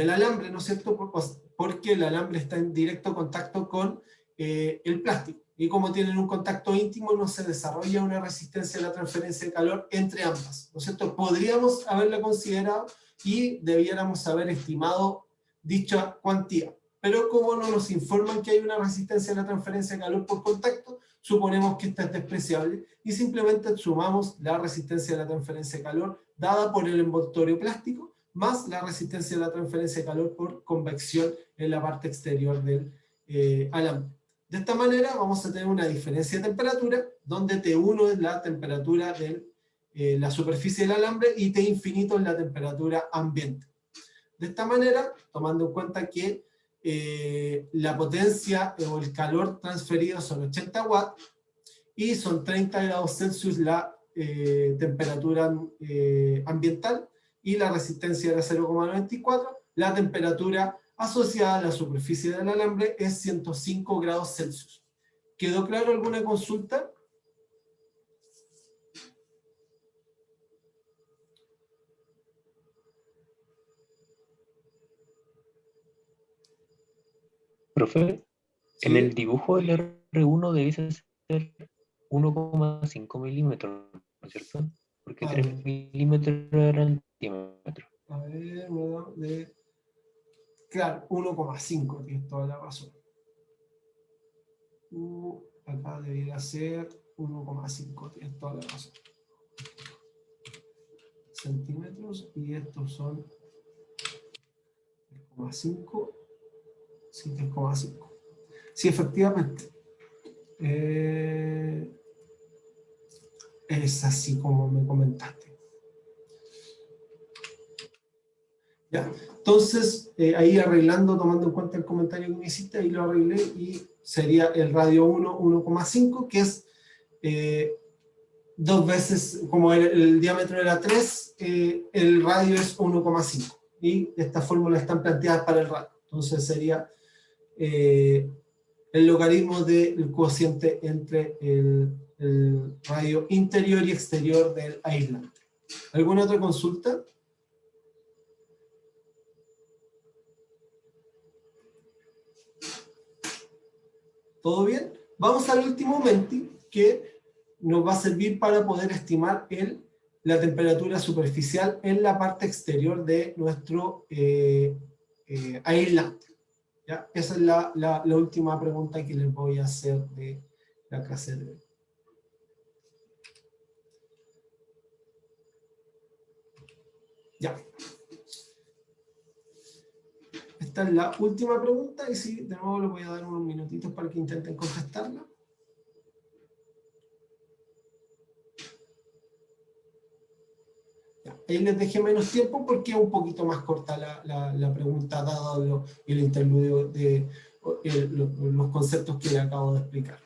alambre, ¿no es cierto? Porque el alambre está en directo contacto con el plástico. Y como tienen un contacto íntimo, no se desarrolla una resistencia a la transferencia de calor entre ambas, ¿no es cierto? Podríamos haberla considerado y debiéramos haber estimado dicha cuantía. Pero como no nos informan que hay una resistencia a la transferencia de calor por contacto, suponemos que esta es despreciable y simplemente sumamos la resistencia a la transferencia de calor dada por el envoltorio plástico más la resistencia a la transferencia de calor por convección en la parte exterior del alambre. De esta manera vamos a tener una diferencia de temperatura, donde T1 es la temperatura de la superficie del alambre y T infinito es la temperatura ambiente. De esta manera, tomando en cuenta que la potencia o el calor transferido son 80 watts y son 30 grados Celsius la temperatura ambiental y la resistencia era 0,94, la temperatura asociada a la superficie del alambre es 105 grados Celsius. ¿Quedó claro alguna consulta? Profe, ¿Sí? en el dibujo del R1 debiese ser 1,5 milímetros, ¿no es cierto? Porque 3 milímetros eran centímetros. A ver, claro, 1,5, tienes toda la razón. Acá debería ser 1,5, tienes toda la razón. centímetros y estos son 3,5. Sí, 3,5. Sí, efectivamente. Es así como me comentaste. ¿Ya? Entonces, ahí arreglando, tomando en cuenta el comentario que me hiciste, ahí lo arreglé y sería el radio 1, 1,5, que es 2 veces, como el diámetro era 3, el radio es 1,5. Y estas fórmulas están planteadas para el radio. Entonces sería el logaritmo del cociente entre el radio interior y exterior del aislante. ¿Alguna otra consulta? ¿Todo bien? Vamos al último menti, que nos va a servir para poder estimar la temperatura superficial en la parte exterior de nuestro aislante. ¿Ya? Esa es la última pregunta que les voy a hacer de la clase de hoy. Ya. Esta es la última pregunta y sí, de nuevo les voy a dar unos minutitos para que intenten contestarla. Ya. Ahí les dejé menos tiempo porque es un poquito más corta la pregunta, dado el interludio de los conceptos que le acabo de explicar.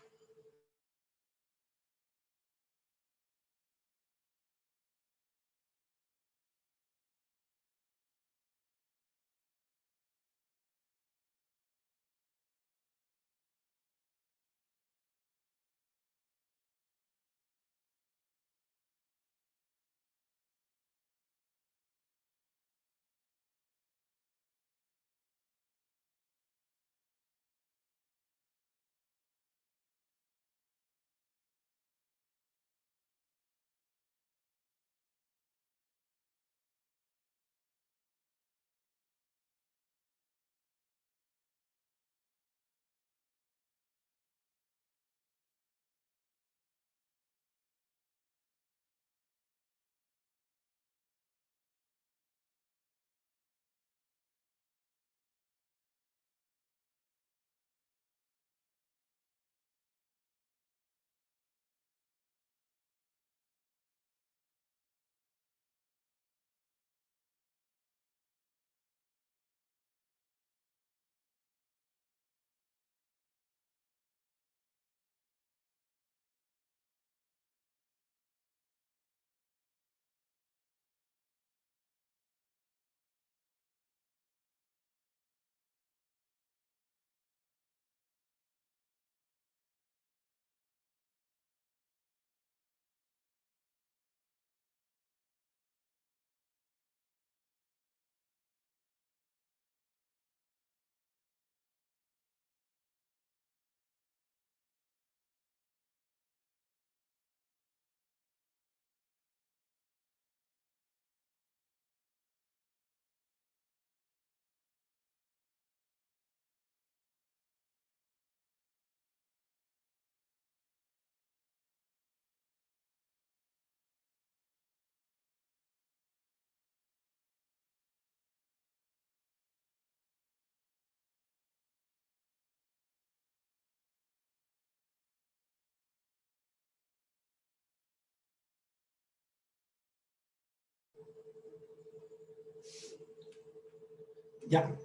Ya.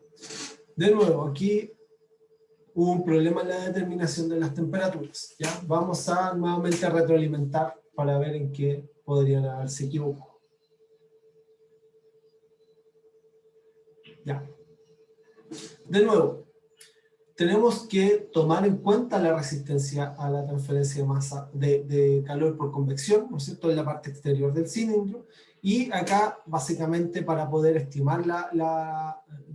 De nuevo, aquí hubo un problema en la determinación de las temperaturas. ¿Ya? Vamos a nuevamente retroalimentar para ver en qué podrían haberse equivocado. Ya. De nuevo, tenemos que tomar en cuenta la resistencia a la transferencia de masa de calor por convección, ¿no es cierto?, en la parte exterior del cilindro. Y acá, básicamente, para poder estimar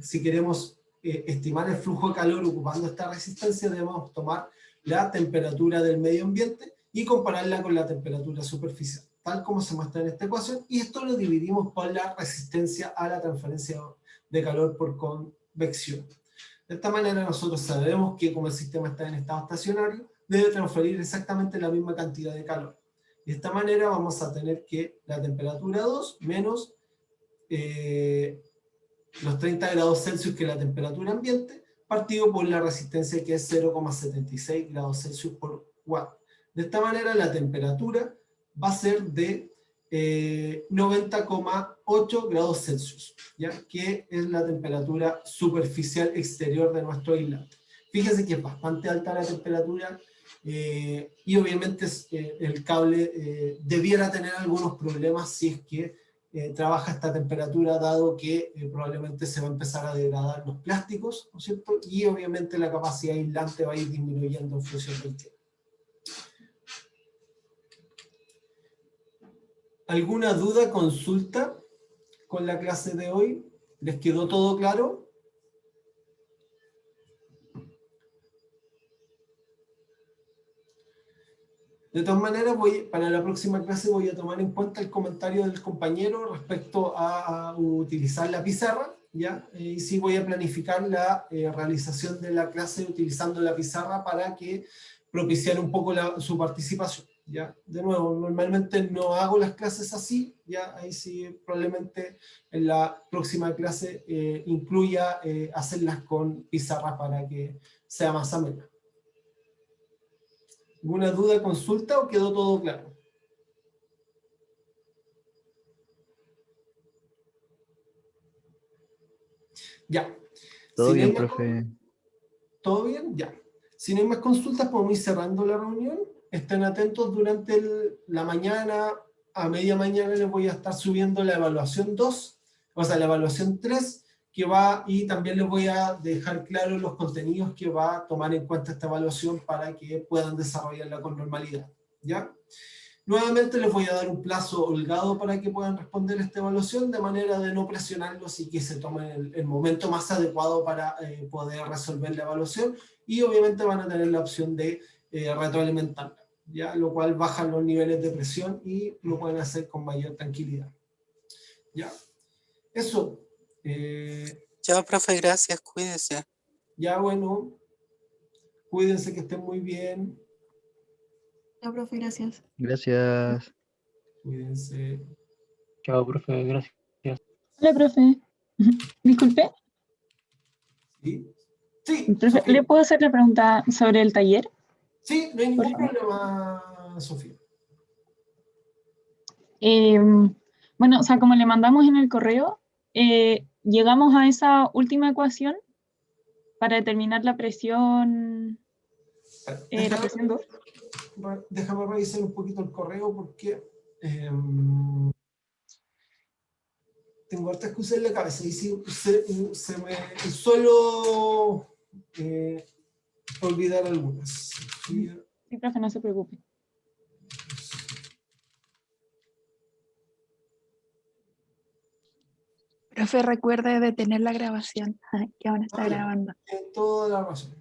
si queremos estimar el flujo de calor ocupando esta resistencia, debemos tomar la temperatura del medio ambiente y compararla con la temperatura superficial, tal como se muestra en esta ecuación, y esto lo dividimos por la resistencia a la transferencia de calor por convección. De esta manera nosotros sabemos que como el sistema está en estado estacionario, debe transferir exactamente la misma cantidad de calor. De esta manera vamos a tener que la temperatura 2 menos los 30 grados Celsius, que es la temperatura ambiente, partido por la resistencia, que es 0,76 grados Celsius por watt. De esta manera la temperatura va a ser de 90,8 grados Celsius, ¿ya? Que es la temperatura superficial exterior de nuestro aislante. Fíjense que es bastante alta la temperatura, y obviamente el cable debiera tener algunos problemas si es que trabaja a esta temperatura, dado que probablemente se va a empezar a degradar los plásticos, ¿no es cierto? Y obviamente la capacidad aislante va a ir disminuyendo en función del tiempo. ¿Alguna duda, consulta con la clase de hoy? ¿Les quedó todo claro? De todas maneras, para la próxima clase voy a tomar en cuenta el comentario del compañero respecto a utilizar la pizarra, ¿ya? Y sí voy a planificar la realización de la clase utilizando la pizarra para que propiciar un poco su participación, ¿ya? De nuevo, normalmente no hago las clases así, ¿ya? Ahí sí probablemente en la próxima clase incluya hacerlas con pizarra para que sea más amena. ¿Alguna duda, consulta o quedó todo claro? Ya. Todo Si no hay bien, más profe. ¿Todo bien? Ya. Si no hay más consultas, podemos ir cerrando la reunión. Estén atentos durante la mañana, a media mañana les voy a estar subiendo la evaluación 2, o sea, la evaluación 3, que va, y también les voy a dejar claros los contenidos que va a tomar en cuenta esta evaluación para que puedan desarrollarla con normalidad, ¿ya? Nuevamente les voy a dar un plazo holgado para que puedan responder esta evaluación, de manera de no presionarlos y que se tomen el momento más adecuado para poder resolver la evaluación, y obviamente van a tener la opción de retroalimentarla, ¿ya? Lo cual baja los niveles de presión y lo pueden hacer con mayor tranquilidad, ¿ya? Eso. Chao, profe, gracias, cuídese. Ya, bueno, cuídense, que estén muy bien. No, profe, gracias. Gracias. Cuídense. Chao, profe, gracias. Hola, profe. Disculpe, ¿Sí? Sí, profe, Sofía. ¿le puedo hacer la pregunta sobre el taller? Sí, no hay Por ningún favor. problema, Sofía. Bueno, o sea, como le mandamos en el correo, llegamos a esa última ecuación para determinar la presión 2. Déjame revisar un poquito el correo porque tengo harta excusa en la cabeza y si se me suelo olvidar algunas. Sí, profe, no se preocupe. Profe, recuerde detener la grabación, que aún está grabando. Toda la razón.